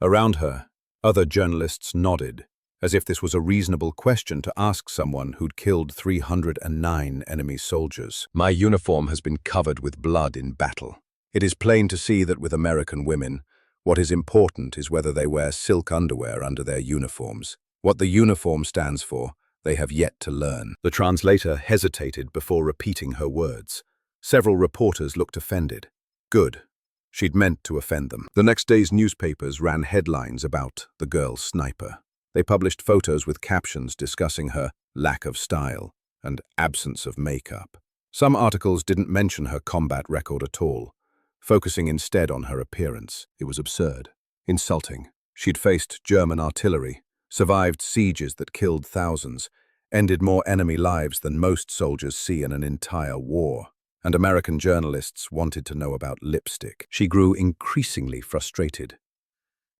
Speaker 1: Around her, other journalists nodded, as if this was a reasonable question to ask someone who'd killed 309 enemy soldiers. My uniform has been covered with blood in battle. It is plain to see that with American women, what is important is whether they wear silk underwear under their uniforms. What the uniform stands for, they have yet to learn. The translator hesitated before repeating her words. Several reporters looked offended. Good. She'd meant to offend them. The next day's newspapers ran headlines about the girl sniper. They published photos with captions discussing her lack of style and absence of makeup. Some articles didn't mention her combat record at all, focusing instead on her appearance. It was absurd, insulting. She'd faced German artillery, survived sieges that killed thousands, ended more enemy lives than most soldiers see in an entire war. And American journalists wanted to know about lipstick. She grew increasingly frustrated.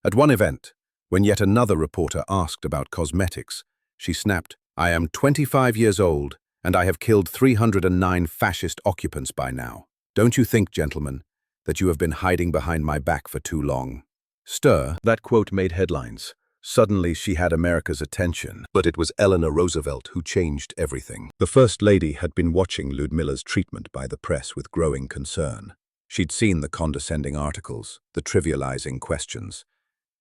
Speaker 1: At one event, when yet another reporter asked about cosmetics, she snapped, "I am 25 years old, and I have killed 309 fascist occupants by now. Don't you think, gentlemen, that you have been hiding behind my back for too long?" Stir, that quote made headlines. Suddenly she had America's attention, but it was Eleanor Roosevelt who changed everything. The First Lady had been watching Lyudmila's treatment by the press with growing concern. She'd seen the condescending articles, the trivializing questions,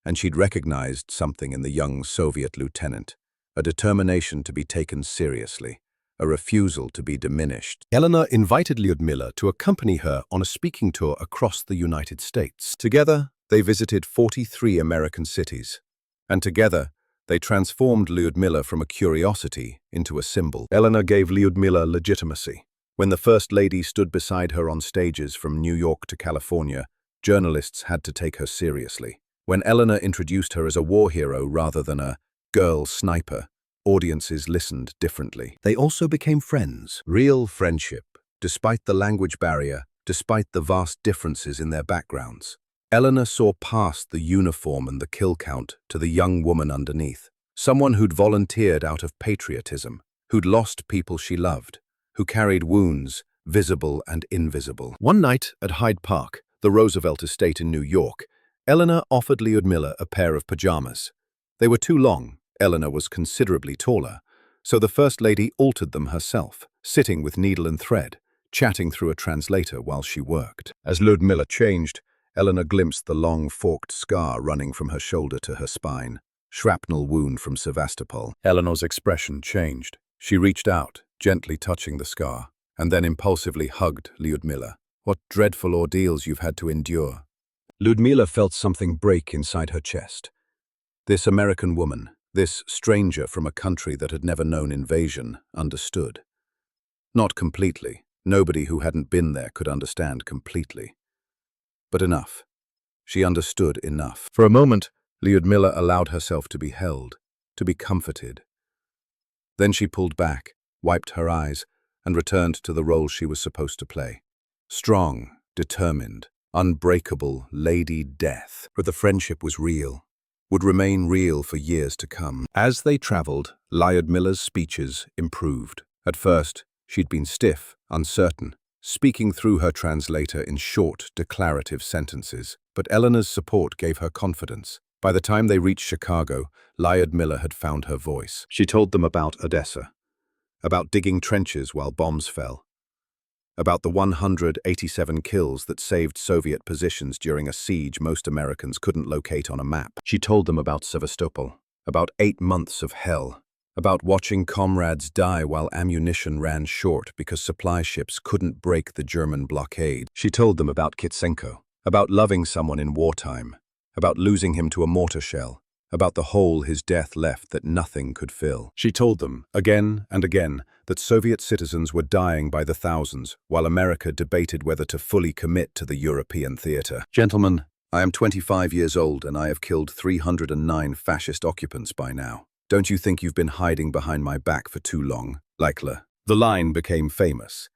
Speaker 1: and she'd recognized something in the young Soviet lieutenant, a determination to be taken seriously, a refusal to be diminished. Eleanor invited Lyudmila to accompany her on a speaking tour across the United States. Together, They visited 43 American cities, and together they transformed Lyudmila from a curiosity into a symbol. Elena gave Lyudmila legitimacy. When the First Lady stood beside her on stages from New York to California, journalists had to take her seriously. When Eleanor introduced her as a war hero rather than a girl sniper, audiences listened differently. They also became friends. Real friendship, despite the language barrier, despite the vast differences in their backgrounds. Eleanor saw past the uniform and the kill count to the young woman underneath. Someone who'd volunteered out of patriotism, who'd lost people she loved, who carried wounds, visible and invisible. One night at Hyde Park, the Roosevelt estate in New York, Eleanor offered Lyudmila a pair of pajamas. They were too long. Eleanor was considerably taller, so the First Lady altered them herself, sitting with needle and thread, chatting through a translator while she worked. As Lyudmila changed, Eleanor glimpsed the long, forked scar running from her shoulder to her spine, shrapnel wound from Sevastopol. Eleanor's expression changed. She reached out, gently touching the scar, and then impulsively hugged Lyudmila. What dreadful ordeals you've had to endure. Lyudmila felt something break inside her chest. This American woman, this stranger from a country that had never known invasion, understood. Not completely. Nobody who hadn't been there could understand completely. But enough. She understood enough. For a moment, Lyudmila allowed herself to be held, to be comforted. Then she pulled back, wiped her eyes, and returned to the role she was supposed to play. Strong, determined, unbreakable Lady Death. But the friendship was real, would remain real for years to come. As they traveled, Lyudmila's speeches improved. At first, she'd been stiff, uncertain, speaking through her translator in short, declarative sentences. But Eleanor's support gave her confidence. By the time they reached Chicago, Lyudmila had found her voice. She told them about Odessa, about digging trenches while bombs fell, about the 187 kills that saved Soviet positions during a siege most Americans couldn't locate on a map. She told them about Sevastopol, about 8 months of hell, about watching comrades die while ammunition ran short because supply ships couldn't break the German blockade. She told them about Kitsenko, about loving someone in wartime, about losing him to a mortar shell, about the hole his death left that nothing could fill. She told them, again and again, that Soviet citizens were dying by the thousands, while America debated whether to fully commit to the European theater. Gentlemen, I am 25 years old and I have killed 309 fascist occupants by now. Don't you think you've been hiding behind my back for too long? Likely. The line became famous.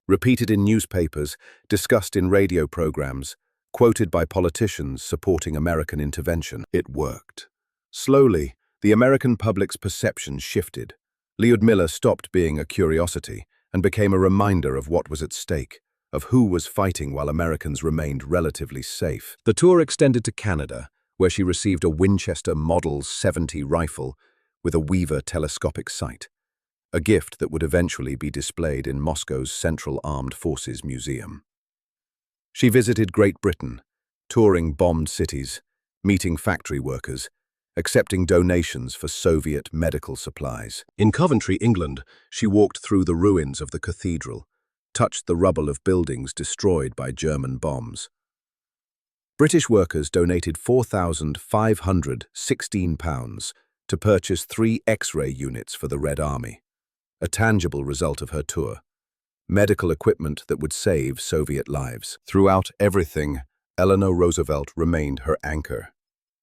Speaker 1: Repeated in newspapers, discussed in radio programs, quoted by politicians supporting American intervention. It worked. Slowly, the American public's perception shifted. Lyudmila stopped being a curiosity and became a reminder of what was at stake, of who was fighting while Americans remained relatively safe. The tour extended to Canada, where she received a Winchester Model 70 rifle with a Weaver telescopic sight, a gift that would eventually be displayed in Moscow's Central Armed Forces Museum. She visited Great Britain, touring bombed cities, meeting factory workers, accepting donations for Soviet medical supplies. In Coventry, England, she walked through the ruins of the cathedral, touched the rubble of buildings destroyed by German bombs. British workers donated £4,516 to purchase 3 X-ray units for the Red Army, a tangible result of her tour. Medical equipment that would save Soviet lives. Throughout everything, Eleanor Roosevelt remained her anchor.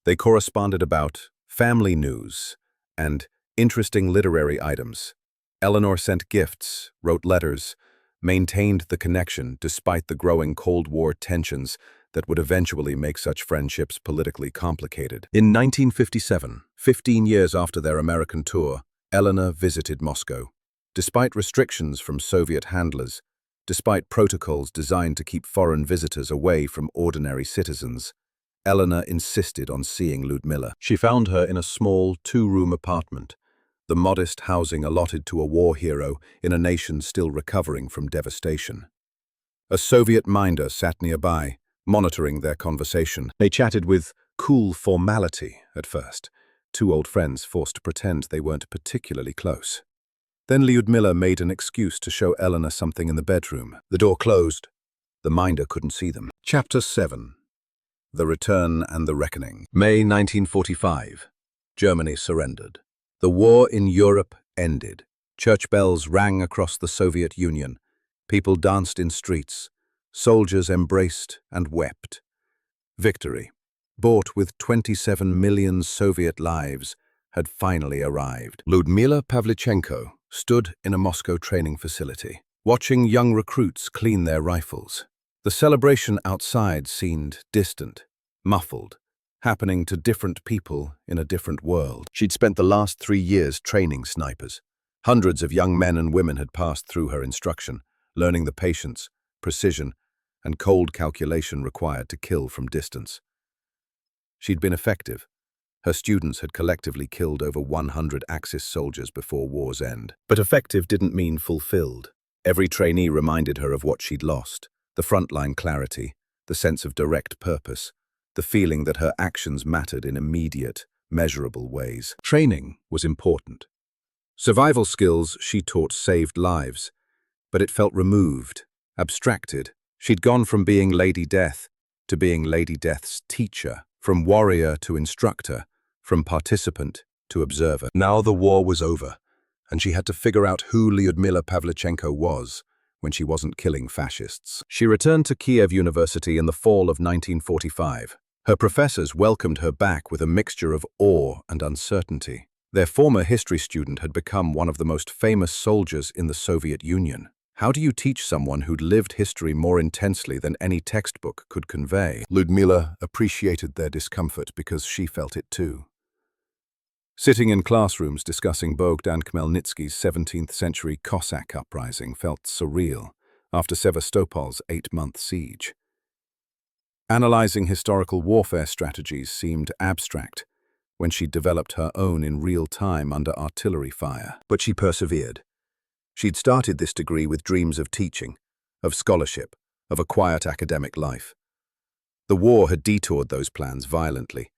Speaker 1: They corresponded about family news and interesting literary items. Eleanor sent gifts, wrote letters, maintained the connection despite the growing Cold War tensions that would eventually make such friendships politically complicated. In 1957, 15 years after their American tour, Eleanor visited Moscow. Despite restrictions from Soviet handlers, despite protocols designed to keep foreign visitors away from ordinary citizens, Eleanor insisted on seeing Lyudmila. She found her in a small 2-room apartment, the modest housing allotted to a war hero in a nation still recovering from devastation. A Soviet minder sat nearby, monitoring their conversation. They chatted with cool formality at first, 2 old friends forced to pretend they weren't particularly close. Then Lyudmila made an excuse to show Eleanor something in the bedroom. The door closed. The minder couldn't see them. Chapter 7. The Return and the Reckoning. May 1945. Germany surrendered. The war in Europe ended. Church bells rang across the Soviet Union. People danced in streets. Soldiers embraced and wept. Victory, bought with 27 million Soviet lives, had finally arrived. Lyudmila Pavlichenko stood in a Moscow training facility, watching young recruits clean their rifles. The celebration outside seemed distant, muffled, happening to different people in a different world. She'd spent the last 3 years training snipers. Hundreds of young men and women had passed through her instruction, learning the patience, precision, and cold calculation required to kill from distance. She'd been effective. Her students had collectively killed over 100 Axis soldiers before war's end. But effective didn't mean fulfilled. Every trainee reminded her of what she'd lost: the frontline clarity, the sense of direct purpose, the feeling that her actions mattered in immediate, measurable ways. Training was important. Survival skills she taught saved lives, but it felt removed, abstracted. She'd gone from being Lady Death to being Lady Death's teacher, from warrior to instructor, from participant to observer. Now the war was over, and she had to figure out who Lyudmila Pavlichenko was when she wasn't killing fascists. She returned to Kiev University in the fall of 1945. Her professors welcomed her back with a mixture of awe and uncertainty. Their former history student had become one of the most famous soldiers in the Soviet Union. How do you teach someone who'd lived history more intensely than any textbook could convey? Lyudmila appreciated their discomfort because she felt it too. Sitting in classrooms discussing Bogdan Khmelnytsky's 17th-century Cossack uprising felt surreal after Sevastopol's 8-month siege. Analyzing historical warfare strategies seemed abstract when she developed her own in real time under artillery fire. But she persevered. She'd started this degree with dreams of teaching, of scholarship, of a quiet academic life. The war had detoured those plans violently.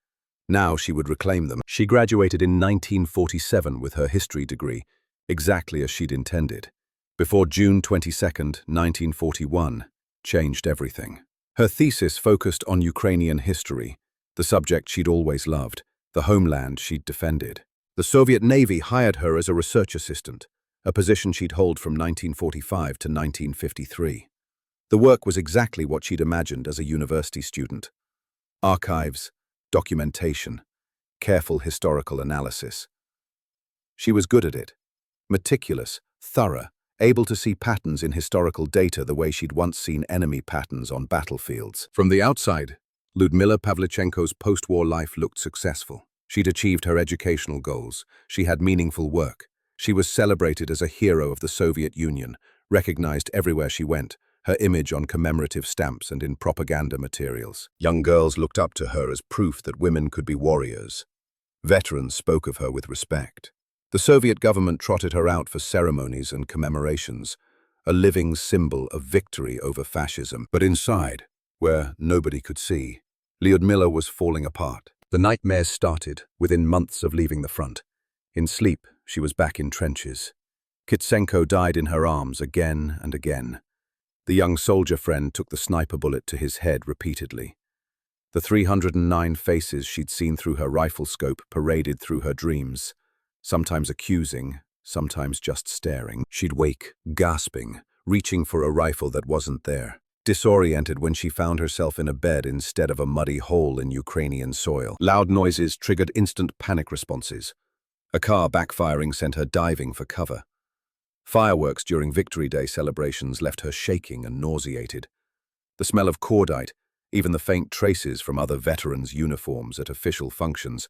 Speaker 1: Now she would reclaim them. She graduated in 1947 with her history degree, exactly as she'd intended, before June 22, 1941, changed everything. Her thesis focused on Ukrainian history, the subject she'd always loved, the homeland she'd defended. The Soviet Navy hired her as a research assistant, a position she'd hold from 1945 to 1953. The work was exactly what she'd imagined as a university student. Archives, documentation, careful historical analysis. She was good at it. Meticulous, thorough, able to see patterns in historical data the way she'd once seen enemy patterns on battlefields. From the outside, Lyudmila Pavlichenko's post-war life looked successful. She'd achieved her educational goals. She had meaningful work. She was celebrated as a hero of the Soviet Union, recognized everywhere she went, her image on commemorative stamps and in propaganda materials. Young girls looked up to her as proof that women could be warriors. Veterans spoke of her with respect. The Soviet government trotted her out for ceremonies and commemorations, a living symbol of victory over fascism. But inside, where nobody could see, Lyudmila was falling apart. The nightmares started within months of leaving the front. In sleep, she was back in trenches. Kitsenko died in her arms again and again. The young soldier friend took the sniper bullet to his head repeatedly. The 309 faces she'd seen through her rifle scope paraded through her dreams, sometimes accusing, sometimes just staring. She'd wake, gasping, reaching for a rifle that wasn't there, disoriented when she found herself in a bed instead of a muddy hole in Ukrainian soil. Loud noises triggered instant panic responses. A car backfiring sent her diving for cover. Fireworks during Victory Day celebrations left her shaking and nauseated. The smell of cordite, even the faint traces from other veterans' uniforms at official functions,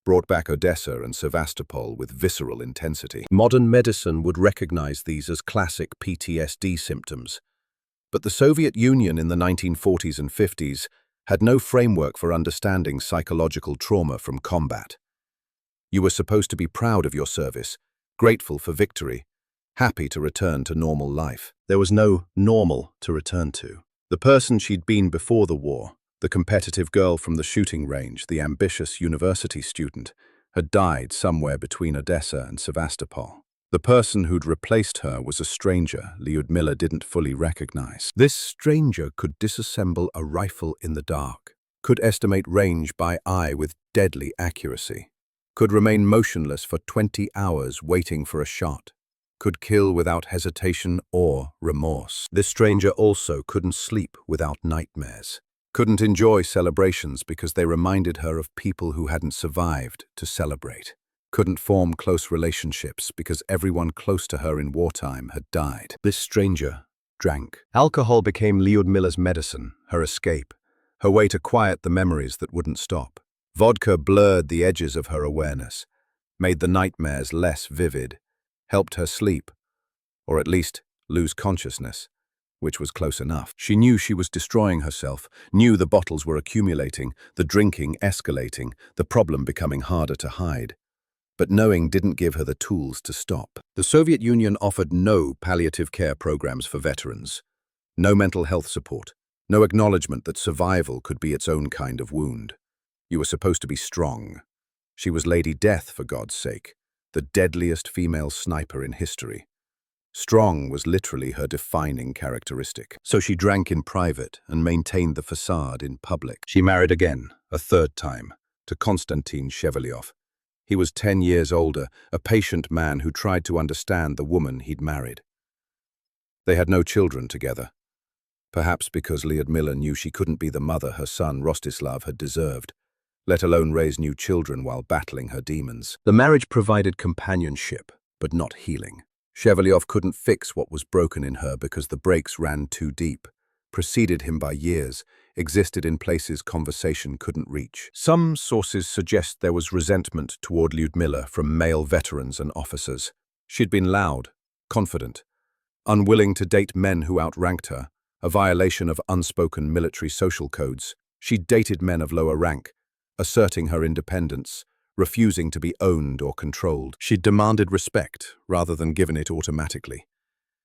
Speaker 1: brought back Odessa and Sevastopol with visceral intensity. Modern medicine would recognize these as classic PTSD symptoms. But the Soviet Union in the 1940s and 50s had no framework for understanding psychological trauma from combat. You were supposed to be proud of your service, grateful for victory, happy to return to normal life. There was no normal to return to. The person she'd been before the war, the competitive girl from the shooting range, the ambitious university student, had died somewhere between Odessa and Sevastopol. The person who'd replaced her was a stranger Lyudmila didn't fully recognize. This stranger could disassemble a rifle in the dark, could estimate range by eye with deadly accuracy, could remain motionless for 20 hours waiting for a shot, could kill without hesitation or remorse. This stranger also couldn't sleep without nightmares, couldn't enjoy celebrations because they reminded her of people who hadn't survived to celebrate, couldn't form close relationships because everyone close to her in wartime had died. This stranger drank. Alcohol became Lyudmila's medicine, her escape, her way to quiet the memories that wouldn't stop. Vodka blurred the edges of her awareness, made the nightmares less vivid, helped her sleep, or at least lose consciousness, which was close enough. She knew she was destroying herself, knew the bottles were accumulating, the drinking escalating, the problem becoming harder to hide. But knowing didn't give her the tools to stop. The Soviet Union offered no palliative care programs for veterans, no mental health support, no acknowledgement that survival could be its own kind of wound. You were supposed to be strong. She was Lady Death, for God's sake, the deadliest female sniper in history. Strong was literally her defining characteristic. So she drank in private and maintained the facade in public. She married again, a third time, to Konstantin Shevelyov. He was 10 years older, a patient man who tried to understand the woman he'd married. They had no children together, perhaps because Lyudmila knew she couldn't be the mother her son Rostislav had deserved, let alone raise new children while battling her demons. The marriage provided companionship, but not healing. Shevelyov couldn't fix what was broken in her because the breaks ran too deep, preceded him by years, existed in places conversation couldn't reach. Some sources suggest there was resentment toward Lyudmila from male veterans and officers. She'd been loud, confident, unwilling to date men who outranked her, a violation of unspoken military social codes. She'd dated men of lower rank, asserting her independence, refusing to be owned or controlled. She'd demanded respect rather than given it automatically.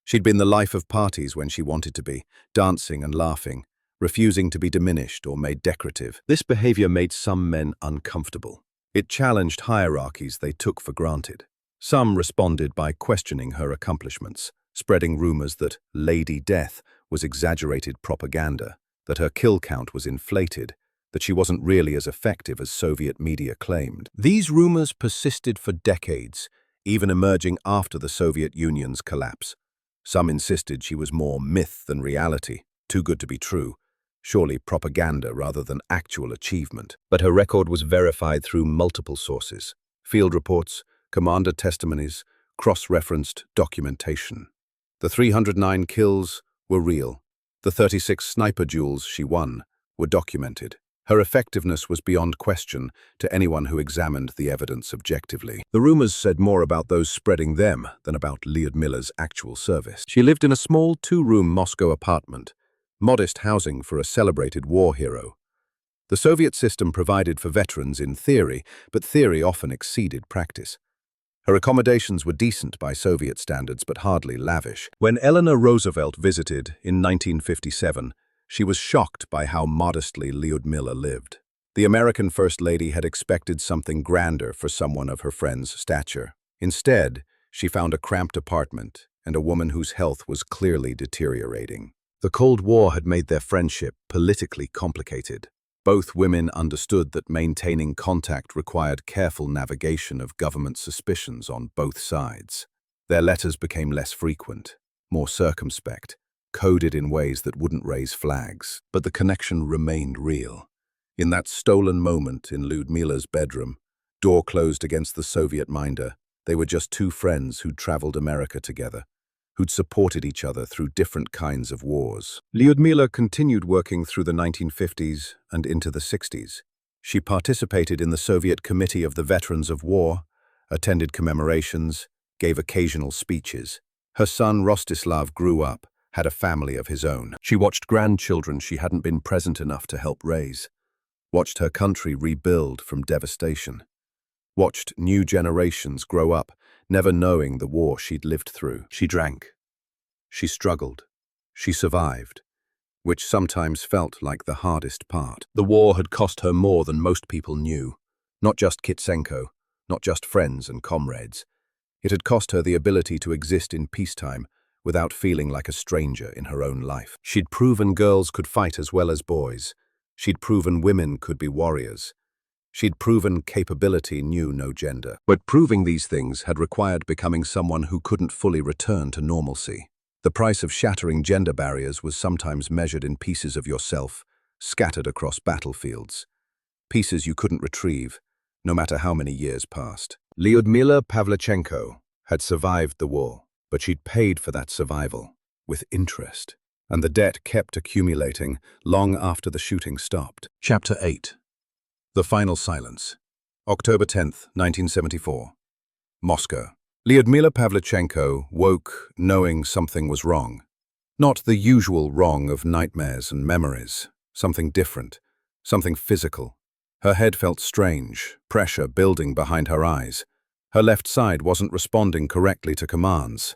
Speaker 1: She'd been the life of parties when she wanted to be, dancing and laughing, refusing to be diminished or made decorative. This behavior made some men uncomfortable. It challenged hierarchies they took for granted. Some responded by questioning her accomplishments, spreading rumors that Lady Death was exaggerated propaganda, that her kill count was inflated, that she wasn't really as effective as Soviet media claimed. These rumors persisted for decades, even emerging after the Soviet Union's collapse. Some insisted she was more myth than reality, too good to be true, surely propaganda rather than actual achievement. But her record was verified through multiple sources: field reports, commander testimonies, cross-referenced documentation. The 309 kills were real. The 36 sniper duels she won were documented. Her effectiveness was beyond question to anyone who examined the evidence objectively. The rumors said more about those spreading them than about Lyudmila's actual service. She lived in a small 2-room Moscow apartment, modest housing for a celebrated war hero. The Soviet system provided for veterans in theory, but theory often exceeded practice. Her accommodations were decent by Soviet standards, but hardly lavish. When Eleanor Roosevelt visited in 1957, she was shocked by how modestly Lyudmila lived. The American First Lady had expected something grander for someone of her friend's stature. Instead, she found a cramped apartment and a woman whose health was clearly deteriorating. The Cold War had made their friendship politically complicated. Both women understood that maintaining contact required careful navigation of government suspicions on both sides. Their letters became less frequent, more circumspect, coded in ways that wouldn't raise flags. But the connection remained real. In that stolen moment in Lyudmila's bedroom, door closed against the Soviet minder, they were just two friends who'd traveled America together, who'd supported each other through different kinds of wars. Lyudmila continued working through the 1950s and into the 60s. She participated in the Soviet Committee of the Veterans of War, attended commemorations, gave occasional speeches. Her son Rostislav grew up, had a family of his own. She watched grandchildren she hadn't been present enough to help raise, watched her country rebuild from devastation, watched new generations grow up, never knowing the war she'd lived through. She drank. She struggled. She survived, which sometimes felt like the hardest part. The war had cost her more than most people knew. Not just Kitsenko, not just friends and comrades. It had cost her the ability to exist in peacetime without feeling like a stranger in her own life. She'd proven girls could fight as well as boys, She'd proven women could be warriors. She'd proven capability knew no gender. But proving these things had required becoming someone who couldn't fully return to normalcy. The price of shattering gender barriers was sometimes measured in pieces of yourself, scattered across battlefields. Pieces you couldn't retrieve, no matter how many years passed. Lyudmila Pavlichenko had survived the war, but she'd paid for that survival with interest. And the debt kept accumulating long after the shooting stopped. Chapter 8. The Final Silence. October 10th, 1974. Moscow. Lyudmila Pavlichenko woke knowing something was wrong. Not the usual wrong of nightmares and memories. Something different. Something physical. Her head felt strange, pressure building behind her eyes. Her left side wasn't responding correctly to commands.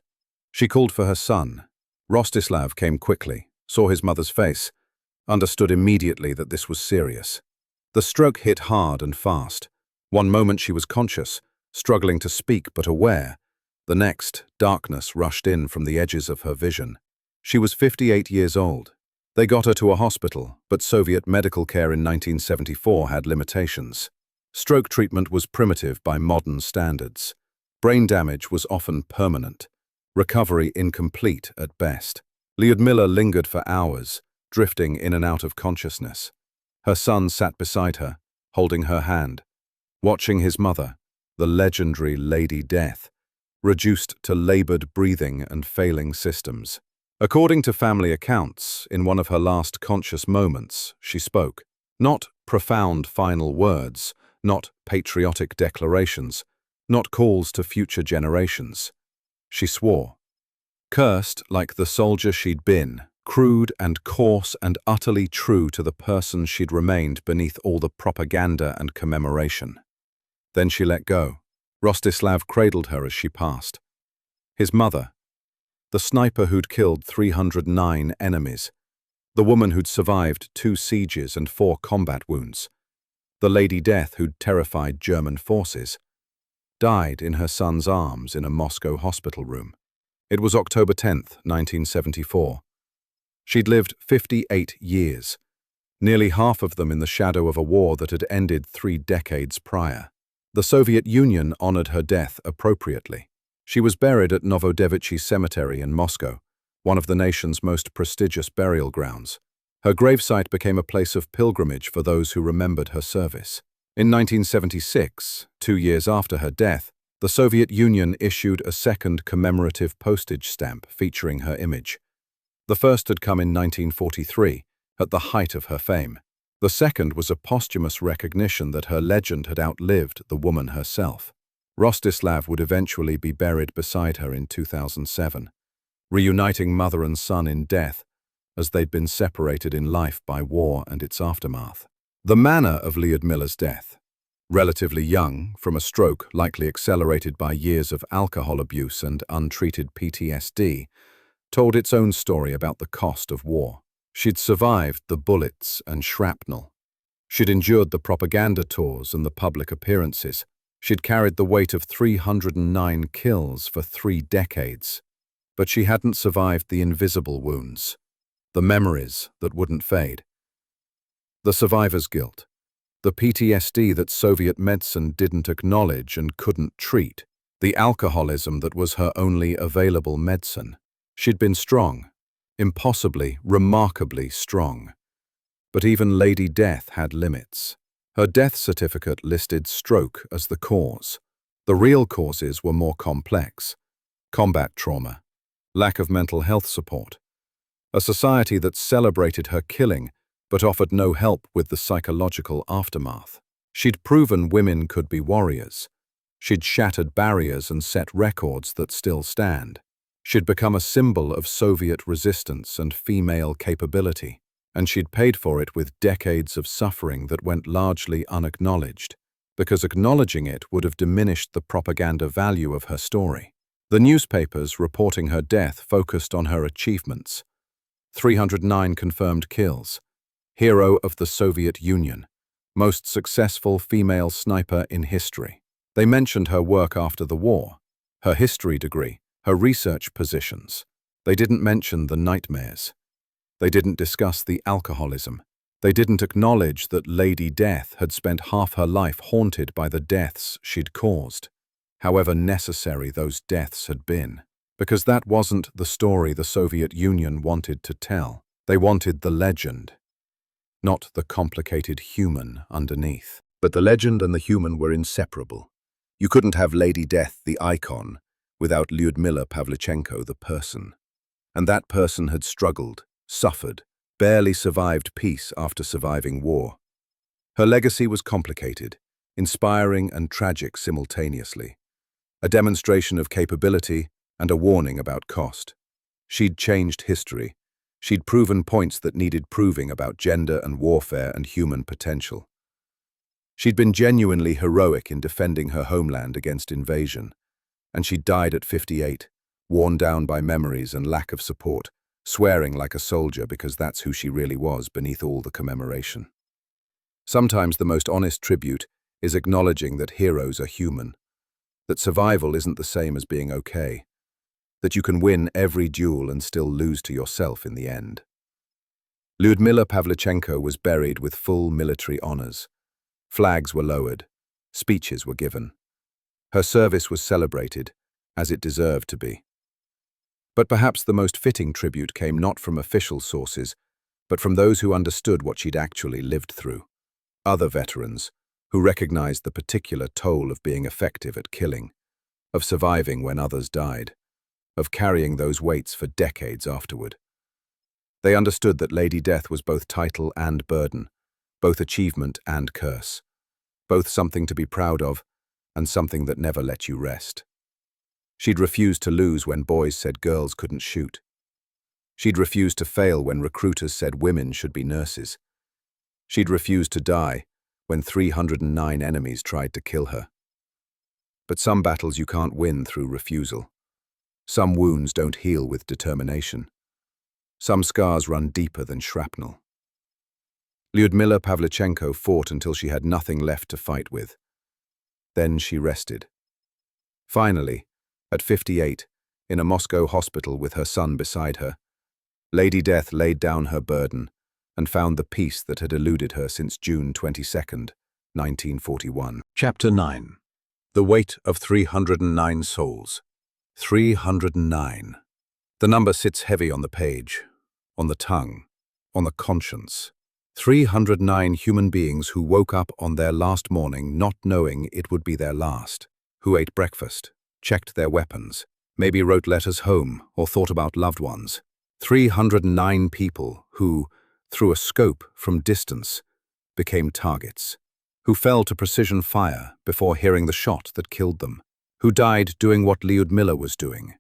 Speaker 1: She called for her son. Rostislav came quickly, saw his mother's face, understood immediately that this was serious. The stroke hit hard and fast. One moment she was conscious, struggling to speak but aware. The next, darkness rushed in from the edges of her vision. She was 58 years old. They got her to a hospital, but Soviet medical care in 1974 had limitations. Stroke treatment was primitive by modern standards. Brain damage was often permanent. Recovery incomplete at best. Lyudmila lingered for hours, drifting in and out of consciousness. Her son sat beside her, holding her hand, watching his mother, the legendary Lady Death, reduced to labored breathing and failing systems. According to family accounts, in one of her last conscious moments, she spoke. Not profound final words, not patriotic declarations, not calls to future generations. She swore. Cursed like the soldier she'd been, crude and coarse and utterly true to the person she'd remained beneath all the propaganda and commemoration. Then she let go. Rostislav cradled her as she passed. His mother, the sniper who'd killed 309 enemies, the woman who'd survived 2 sieges and 4 combat wounds, the Lady Death who'd terrified German forces, died in her son's arms in a Moscow hospital room. It was October 10th, 1974. She'd lived 58 years, nearly half of them in the shadow of a war that had ended 3 decades prior. The Soviet Union honored her death appropriately. She was buried at Novodevichy Cemetery in Moscow, one of the nation's most prestigious burial grounds. Her gravesite became a place of pilgrimage for those who remembered her service. In 1976, 2 years after her death, the Soviet Union issued a second commemorative postage stamp featuring her image. The first had come in 1943, at the height of her fame. The second was a posthumous recognition that her legend had outlived the woman herself. Rostislav would eventually be buried beside her in 2007, reuniting mother and son in death, as they'd been separated in life by war and its aftermath. The manner of Lyudmila's death, relatively young, from a stroke likely accelerated by years of alcohol abuse and untreated PTSD, told its own story about the cost of war. She'd survived the bullets and shrapnel. She'd endured the propaganda tours and the public appearances. She'd carried the weight of 309 kills for 3 decades. But she hadn't survived the invisible wounds, the memories that wouldn't fade. The survivor's guilt, the PTSD that Soviet medicine didn't acknowledge and couldn't treat, the alcoholism that was her only available medicine. She'd been strong, impossibly, remarkably strong. But even Lady Death had limits. Her death certificate listed stroke as the cause. The real causes were more complex. Combat trauma, lack of mental health support. A society that celebrated her killing but offered no help with the psychological aftermath. She'd proven women could be warriors. She'd shattered barriers and set records that still stand. She'd become a symbol of Soviet resistance and female capability, and she'd paid for it with decades of suffering that went largely unacknowledged, because acknowledging it would have diminished the propaganda value of her story. The newspapers reporting her death focused on her achievements. 309 confirmed kills. Hero of the Soviet Union. Most successful female sniper in history. They mentioned her work after the war, her history degree, her research positions. They didn't mention the nightmares. They didn't discuss the alcoholism. They didn't acknowledge that Lady Death had spent half her life haunted by the deaths she'd caused, however necessary those deaths had been. Because that wasn't the story the Soviet Union wanted to tell. They wanted the legend, not the complicated human underneath. But the legend and the human were inseparable. You couldn't have Lady Death, the icon, without Lyudmila Pavlichenko, the person. And that person had struggled, suffered, barely survived peace after surviving war. Her legacy was complicated, inspiring and tragic simultaneously. A demonstration of capability and a warning about cost. She'd changed history. She'd proven points that needed proving about gender and warfare and human potential. She'd been genuinely heroic in defending her homeland against invasion, and she'd died at 58, worn down by memories and lack of support, swearing like a soldier because that's who she really was beneath all the commemoration. Sometimes the most honest tribute is acknowledging that heroes are human, that survival isn't the same as being okay, that you can win every duel and still lose to yourself in the end. Lyudmila Pavlichenko was buried with full military honors. Flags were lowered, speeches were given. Her service was celebrated, as it deserved to be. But perhaps the most fitting tribute came not from official sources, but from those who understood what she'd actually lived through. Other veterans, who recognized the particular toll of being effective at killing, of surviving when others died, of carrying those weights for decades afterward. They understood that Lady Death was both title and burden, both achievement and curse, both something to be proud of and something that never let you rest. She'd refused to lose when boys said girls couldn't shoot. She'd refused to fail when recruiters said women should be nurses. She'd refused to die when 309 enemies tried to kill her. But some battles you can't win through refusal. Some wounds don't heal with determination. Some scars run deeper than shrapnel. Lyudmila Pavlichenko fought until she had nothing left to fight with. Then she rested. Finally, at 58, in a Moscow hospital with her son beside her, Lady Death laid down her burden and found the peace that had eluded her since June 22nd, 1941. Chapter 9. The Weight of 309 Souls. 309. The number sits heavy on the page, on the tongue, on the conscience. 309 human beings who woke up on their last morning not knowing it would be their last, who ate breakfast, checked their weapons, maybe wrote letters home or thought about loved ones. 309 people who, through a scope from distance, became targets, who fell to precision fire before hearing the shot that killed them, who died doing what Lyudmila was doing,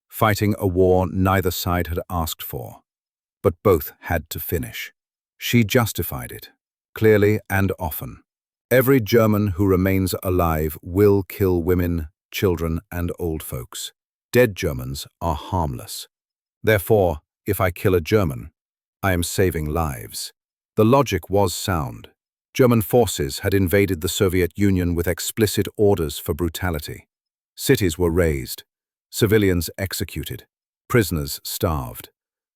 Speaker 1: fighting a war neither side had asked for, but both had to finish. She justified it, clearly and often. Every German who remains alive will kill women, children, and old folks. Dead Germans are harmless. Therefore, if I kill a German, I am saving lives. The logic was sound. German forces had invaded the Soviet Union with explicit orders for brutality. Cities were razed, civilians executed, prisoners starved.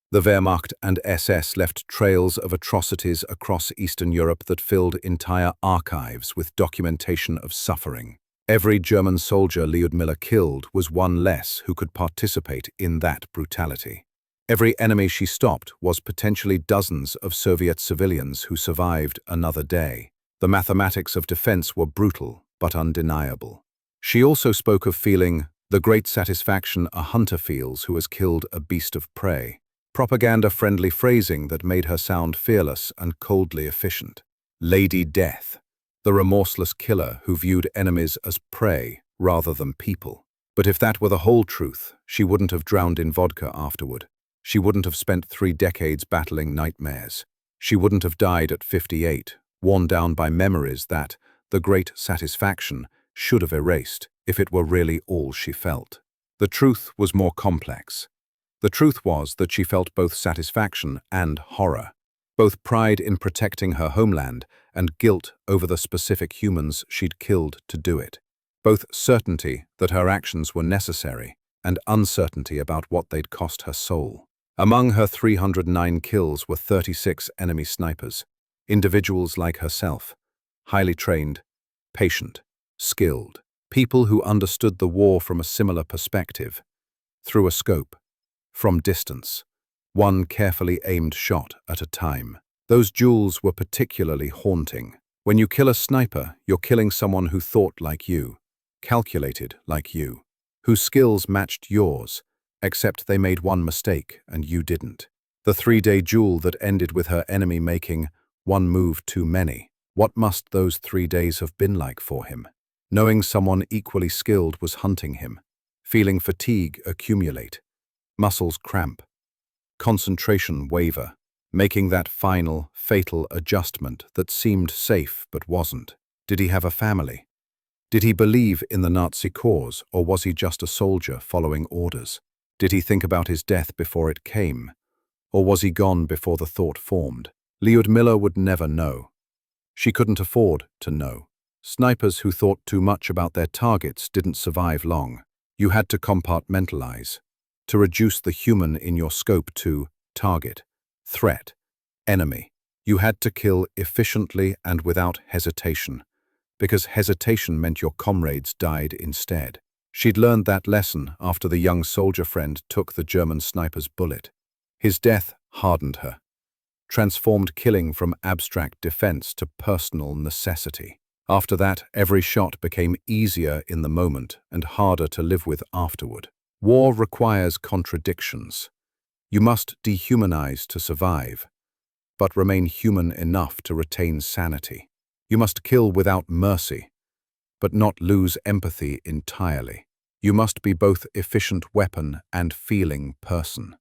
Speaker 1: The Wehrmacht and SS left trails of atrocities across Eastern Europe that filled entire archives with documentation of suffering. Every German soldier Lyudmila killed was one less who could participate in that brutality. Every enemy she stopped was potentially dozens of Soviet civilians who survived another day. The mathematics of defense were brutal but undeniable. She also spoke of feeling the great satisfaction a hunter feels who has killed a beast of prey. Propaganda-friendly phrasing that made her sound fearless and coldly efficient. Lady Death, the remorseless killer who viewed enemies as prey rather than people. But if that were the whole truth, she wouldn't have drowned in vodka afterward. She wouldn't have spent 3 decades battling nightmares. She wouldn't have died at 58, worn down by memories that the great satisfaction should have erased if it were really all she felt. The truth was more complex. The truth was that she felt both satisfaction and horror, both pride in protecting her homeland and guilt over the specific humans she'd killed to do it, both certainty that her actions were necessary and uncertainty about what they'd cost her soul. Among her 309 kills were 36 enemy snipers. Individuals like herself, highly trained, patient, skilled, people who understood the war from a similar perspective, through a scope, from distance, one carefully aimed shot at a time. Those duels were particularly haunting. When you kill a sniper, you're killing someone who thought like you, calculated like you, whose skills matched yours, except they made one mistake and you didn't. The 3-day duel that ended with her enemy making one move too many. What must those 3 days have been like for him? Knowing someone equally skilled was hunting him, feeling fatigue accumulate, muscles cramp, concentration waver, making that final, fatal adjustment that seemed safe but wasn't. Did he have a family? Did he believe in the Nazi cause, or was he just a soldier following orders? Did he think about his death before it came, or was he gone before the thought formed? Lyudmila would never know. She couldn't afford to know. Snipers who thought too much about their targets didn't survive long. You had to compartmentalize, to reduce the human in your scope to target, threat, enemy. You had to kill efficiently and without hesitation, because hesitation meant your comrades died instead. She'd learned that lesson after the young soldier friend took the German sniper's bullet. His death hardened her, transformed killing from abstract defense to personal necessity. After that, every shot became easier in the moment and harder to live with afterward. War requires contradictions. You must dehumanize to survive, but remain human enough to retain sanity. You must kill without mercy, but not lose empathy entirely. You must be both efficient weapon and feeling person,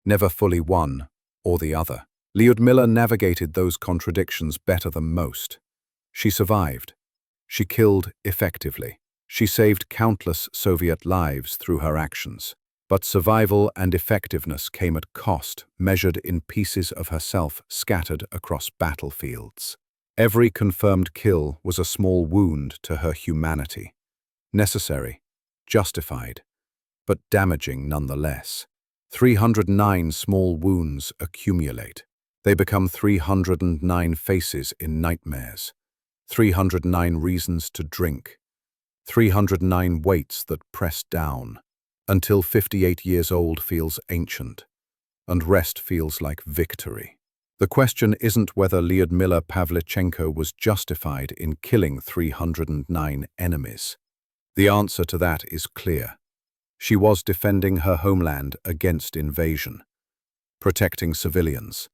Speaker 1: never fully one or the other. Lyudmila navigated those contradictions better than most. She survived. She killed effectively. She saved countless Soviet lives through her actions. But survival and effectiveness came at cost, measured in pieces of herself scattered across battlefields. Every confirmed kill was a small wound to her humanity. Necessary, justified, but damaging nonetheless. 309 small wounds accumulate. They become 309 faces in nightmares, 309 reasons to drink, 309 weights that press down, until 58 years old feels ancient, and rest feels like victory. The question isn't whether Lyudmila Pavlichenko was justified in killing 309 enemies. The answer to that is clear. She was defending her homeland against invasion, protecting civilians,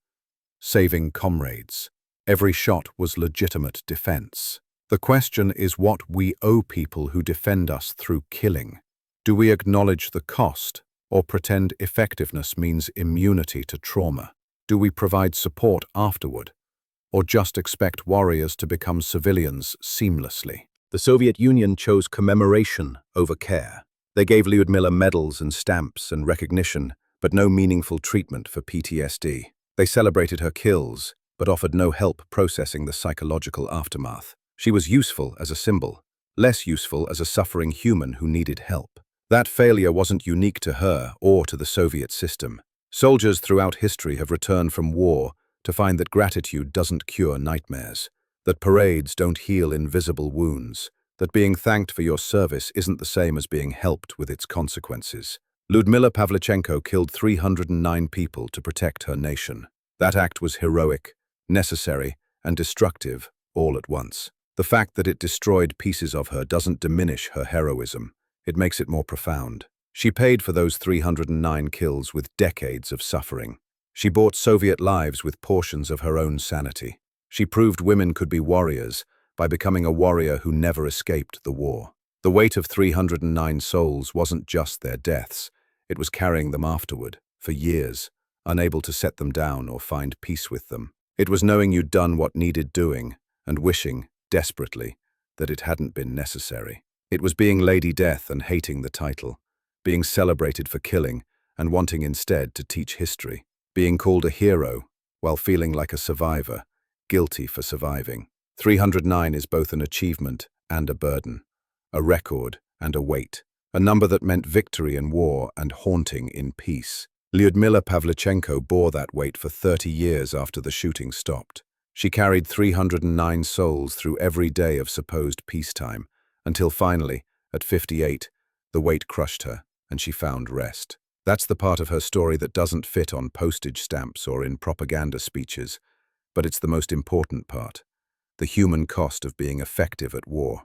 Speaker 1: saving comrades. Every shot was legitimate defense. The question is what we owe people who defend us through killing. Do we acknowledge the cost, or pretend effectiveness means immunity to trauma? Do we provide support afterward, or just expect warriors to become civilians seamlessly? The Soviet Union chose commemoration over care. They gave Lyudmila medals and stamps and recognition, but no meaningful treatment for PTSD. They celebrated her kills, but offered no help processing the psychological aftermath. She was useful as a symbol, less useful as a suffering human who needed help. That failure wasn't unique to her or to the Soviet system. Soldiers throughout history have returned from war to find that gratitude doesn't cure nightmares, that parades don't heal invisible wounds, that being thanked for your service isn't the same as being helped with its consequences. Lyudmila Pavlichenko killed 309 people to protect her nation. That act was heroic, necessary, and destructive all at once. The fact that it destroyed pieces of her doesn't diminish her heroism. It makes it more profound. She paid for those 309 kills with decades of suffering. She bought Soviet lives with portions of her own sanity. She proved women could be warriors by becoming a warrior who never escaped the war. The weight of 309 souls wasn't just their deaths. It was carrying them afterward, for years, unable to set them down or find peace with them. It was knowing you'd done what needed doing and wishing, desperately, that it hadn't been necessary. It was being Lady Death and hating the title, being celebrated for killing and wanting instead to teach history, being called a hero while feeling like a survivor, guilty for surviving. 309 is both an achievement and a burden, a record and a weight, a number that meant victory in war and haunting in peace. Lyudmila Pavlichenko bore that weight for 30 years after the shooting stopped. She carried 309 souls through every day of supposed peacetime, until finally, at 58, the weight crushed her, and she found rest. That's the part of her story that doesn't fit on postage stamps or in propaganda speeches, but it's the most important part. The human cost of being effective at war.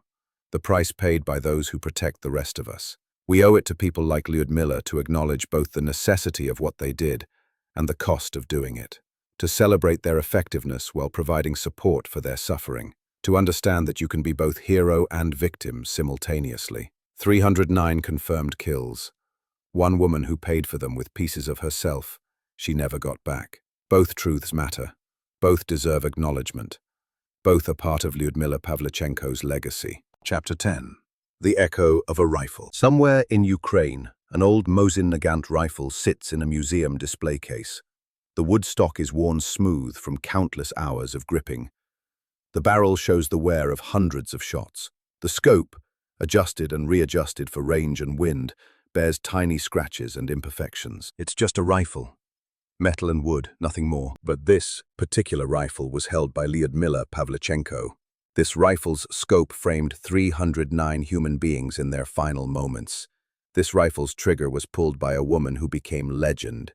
Speaker 1: The price paid by those who protect the rest of us. We owe it to people like Lyudmila to acknowledge both the necessity of what they did and the cost of doing it, to celebrate their effectiveness while providing support for their suffering, to understand that you can be both hero and victim simultaneously. 309 confirmed kills. One woman who paid for them with pieces of herself she never got back. Both truths matter. Both deserve acknowledgement. Both are part of Lyudmila Pavlichenko's legacy. Chapter 10. The Echo of a Rifle. Somewhere in Ukraine, an old Mosin Nagant rifle sits in a museum display case. The wood stock is worn smooth from countless hours of gripping. The barrel shows the wear of hundreds of shots. The scope, adjusted and readjusted for range and wind, bears tiny scratches and imperfections. It's just a rifle. Metal and wood, nothing more. But this particular rifle was held by Lyudmila Pavlichenko. This rifle's scope framed 309 human beings in their final moments. This rifle's trigger was pulled by a woman who became legend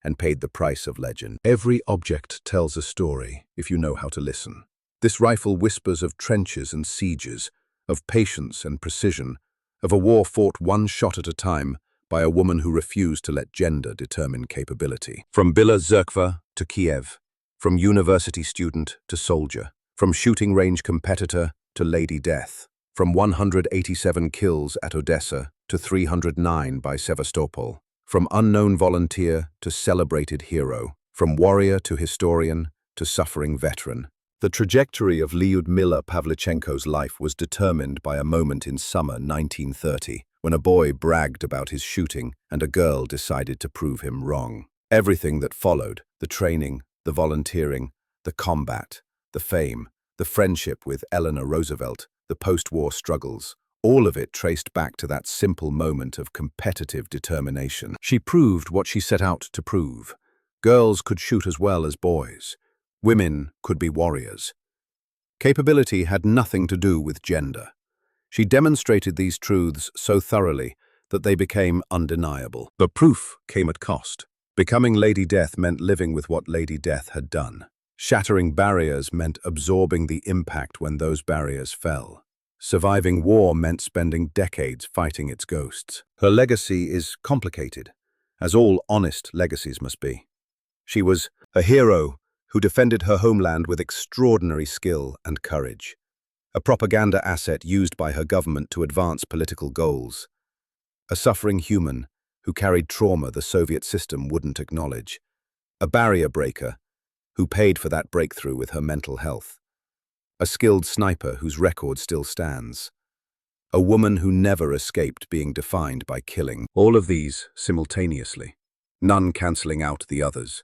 Speaker 1: and paid the price of legend. Every object tells a story if you know how to listen. This rifle whispers of trenches and sieges, of patience and precision, of a war fought one shot at a time by a woman who refused to let gender determine capability. From Bila Zerkva to Kiev, from university student to soldier, from shooting range competitor to Lady Death, from 187 kills at Odessa to 309 by Sevastopol, from unknown volunteer to celebrated hero, from warrior to historian to suffering veteran. The trajectory of Lyudmila Pavlichenko's life was determined by a moment in summer 1930, when a boy bragged about his shooting and a girl decided to prove him wrong. Everything that followed, the training, the volunteering, the combat, the fame, the friendship with Eleanor Roosevelt, the post-war struggles, all of it traced back to that simple moment of competitive determination. She proved what she set out to prove. Girls could shoot as well as boys. Women could be warriors. Capability had nothing to do with gender. She demonstrated these truths so thoroughly that they became undeniable. The proof came at cost. Becoming Lady Death meant living with what Lady Death had done. Shattering barriers meant absorbing the impact when those barriers fell. Surviving war meant spending decades fighting its ghosts. Her legacy is complicated, as all honest legacies must be. She was a hero who defended her homeland with extraordinary skill and courage. A propaganda asset used by her government to advance political goals. A suffering human who carried trauma the Soviet system wouldn't acknowledge. A barrier breaker who paid for that breakthrough with her mental health. A skilled sniper whose record still stands. A woman who never escaped being defined by killing. All of these simultaneously, none cancelling out the others,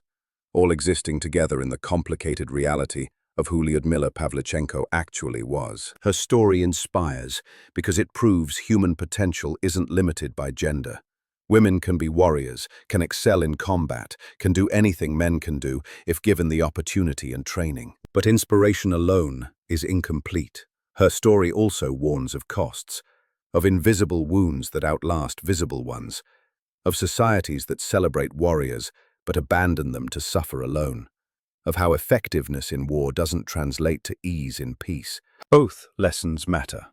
Speaker 1: all existing together in the complicated reality of who Lyudmila Pavlichenko actually was. Her story inspires because it proves human potential isn't limited by gender. Women can be warriors, can excel in combat, can do anything men can do if given the opportunity and training. But inspiration alone is incomplete. Her story also warns of costs, of invisible wounds that outlast visible ones, of societies that celebrate warriors but abandon them to suffer alone, of how effectiveness in war doesn't translate to ease in peace. Both lessons matter.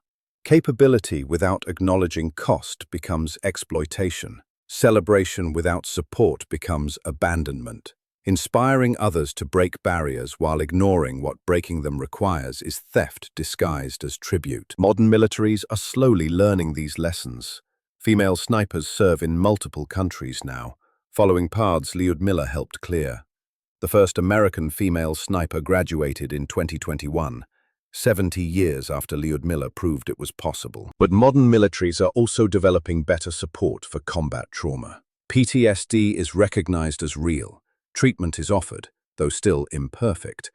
Speaker 1: Capability without acknowledging cost becomes exploitation. Celebration without support becomes abandonment. Inspiring others to break barriers while ignoring what breaking them requires is theft disguised as tribute. Modern militaries are slowly learning these lessons. Female snipers serve in multiple countries now, following paths Lyudmila helped clear. The first American female sniper graduated in 2021. 70 years after Lyudmila proved it was possible. But modern militaries are also developing better support for combat trauma. PTSD is recognized as real, treatment is offered, though still imperfect,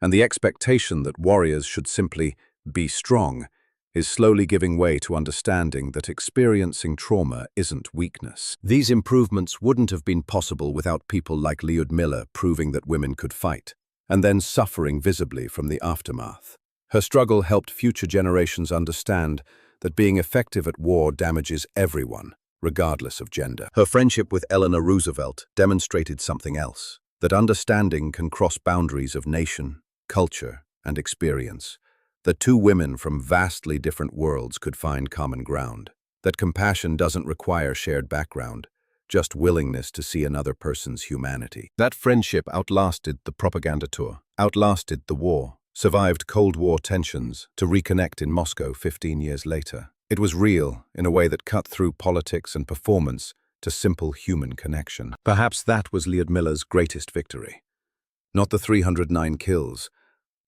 Speaker 1: and the expectation that warriors should simply be strong is slowly giving way to understanding that experiencing trauma isn't weakness. These improvements wouldn't have been possible without people like Lyudmila proving that women could fight, and then suffering visibly from the aftermath. Her struggle helped future generations understand that being effective at war damages everyone, regardless of gender. Her friendship with Eleanor Roosevelt demonstrated something else, that understanding can cross boundaries of nation, culture, and experience, that two women from vastly different worlds could find common ground, that compassion doesn't require shared background, just willingness to see another person's humanity. That friendship outlasted the propaganda tour, outlasted the war, survived Cold War tensions to reconnect in Moscow 15 years later. It was real in a way that cut through politics and performance to simple human connection. Perhaps that was Lyudmila's greatest victory. Not the 309 kills,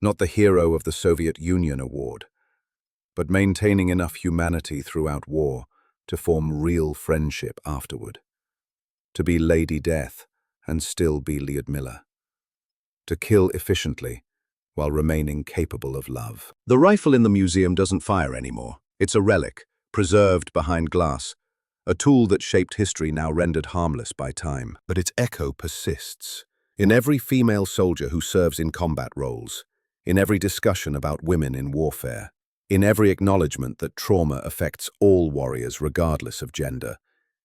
Speaker 1: not the Hero of the Soviet Union award, but maintaining enough humanity throughout war to form real friendship afterward. To be Lady Death and still be Lyudmila. To kill efficiently while remaining capable of love. The rifle in the museum doesn't fire anymore. It's a relic, preserved behind glass, a tool that shaped history now rendered harmless by time. But its echo persists. In every female soldier who serves in combat roles, in every discussion about women in warfare, in every acknowledgement that trauma affects all warriors regardless of gender,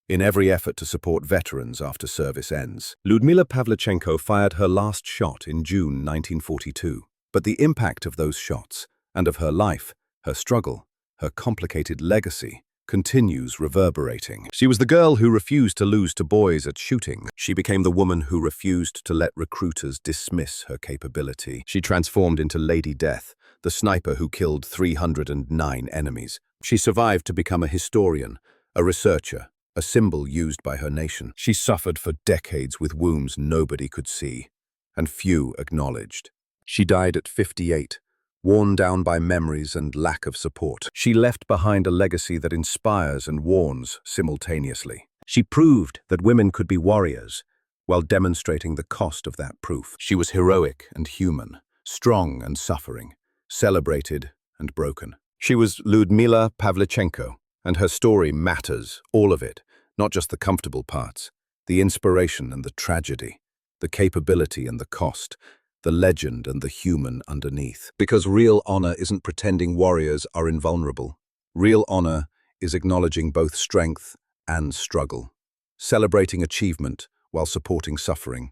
Speaker 1: in every effort to support veterans after service ends. Lyudmila Pavlichenko fired her last shot in June 1942, but the impact of those shots, and of her life, her struggle, her complicated legacy, continues reverberating. She was the girl who refused to lose to boys at shooting. She became the woman who refused to let recruiters dismiss her capability. She transformed into Lady Death, the sniper who killed 309 enemies. She survived to become a historian, a researcher, a symbol used by her nation. She suffered for decades with wounds nobody could see, and few acknowledged. She died at 58, worn down by memories and lack of support. She left behind a legacy that inspires and warns simultaneously. She proved that women could be warriors, while demonstrating the cost of that proof. She was heroic and human, strong and suffering, celebrated and broken. She was Lyudmila Pavlichenko, and her story matters, all of it, not just the comfortable parts, the inspiration and the tragedy, the capability and the cost, the legend and the human underneath. Because real honor isn't pretending warriors are invulnerable. Real honor is acknowledging both strength and struggle, celebrating achievement while supporting suffering,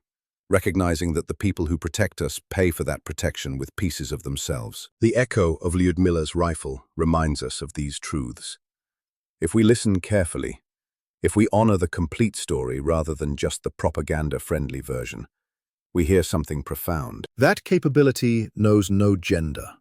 Speaker 1: recognizing that the people who protect us pay for that protection with pieces of themselves. The echo of Lyudmila's rifle reminds us of these truths. If we listen carefully, if we honor the complete story rather than just the propaganda-friendly version, we hear something profound. That capability knows no gender.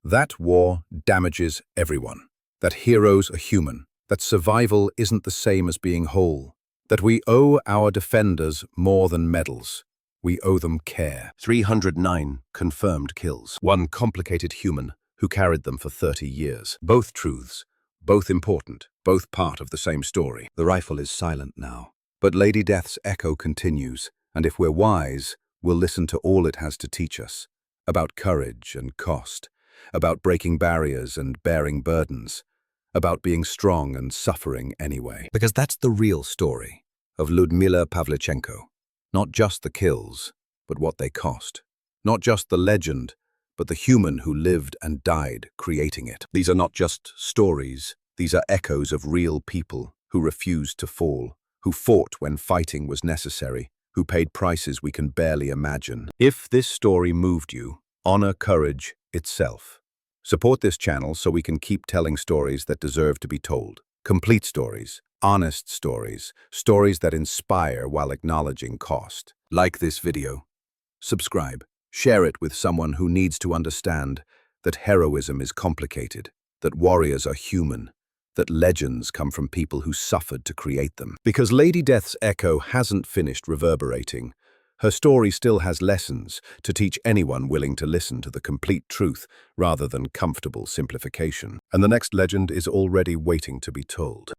Speaker 1: That war damages everyone. That heroes are human. That survival isn't the same as being whole. That we owe our defenders more than medals. We owe them care. 309 confirmed kills. One complicated human who carried them for 30 years. Both truths, both important, both part of the same story. The rifle is silent now, but Lady Death's echo continues, and if we're wise, we'll listen to all it has to teach us, about courage and cost, about breaking barriers and bearing burdens, about being strong and suffering anyway. Because that's the real story of Lyudmila Pavlichenko. Not just the kills, but what they cost. Not just the legend, but the human who lived and died creating it. These are not just stories, these are echoes of real people who refused to fall, who fought when fighting was necessary, who paid prices we can barely imagine. If this story moved you, honor courage itself. Support this channel so we can keep telling stories that deserve to be told. Complete stories, honest stories, stories that inspire while acknowledging cost. Like this video, subscribe, share it with someone who needs to understand that heroism is complicated, that warriors are human, that legends come from people who suffered to create them. Because Lady Death's echo hasn't finished reverberating, her story still has lessons to teach anyone willing to listen to the complete truth rather than comfortable simplification. And the next legend is already waiting to be told.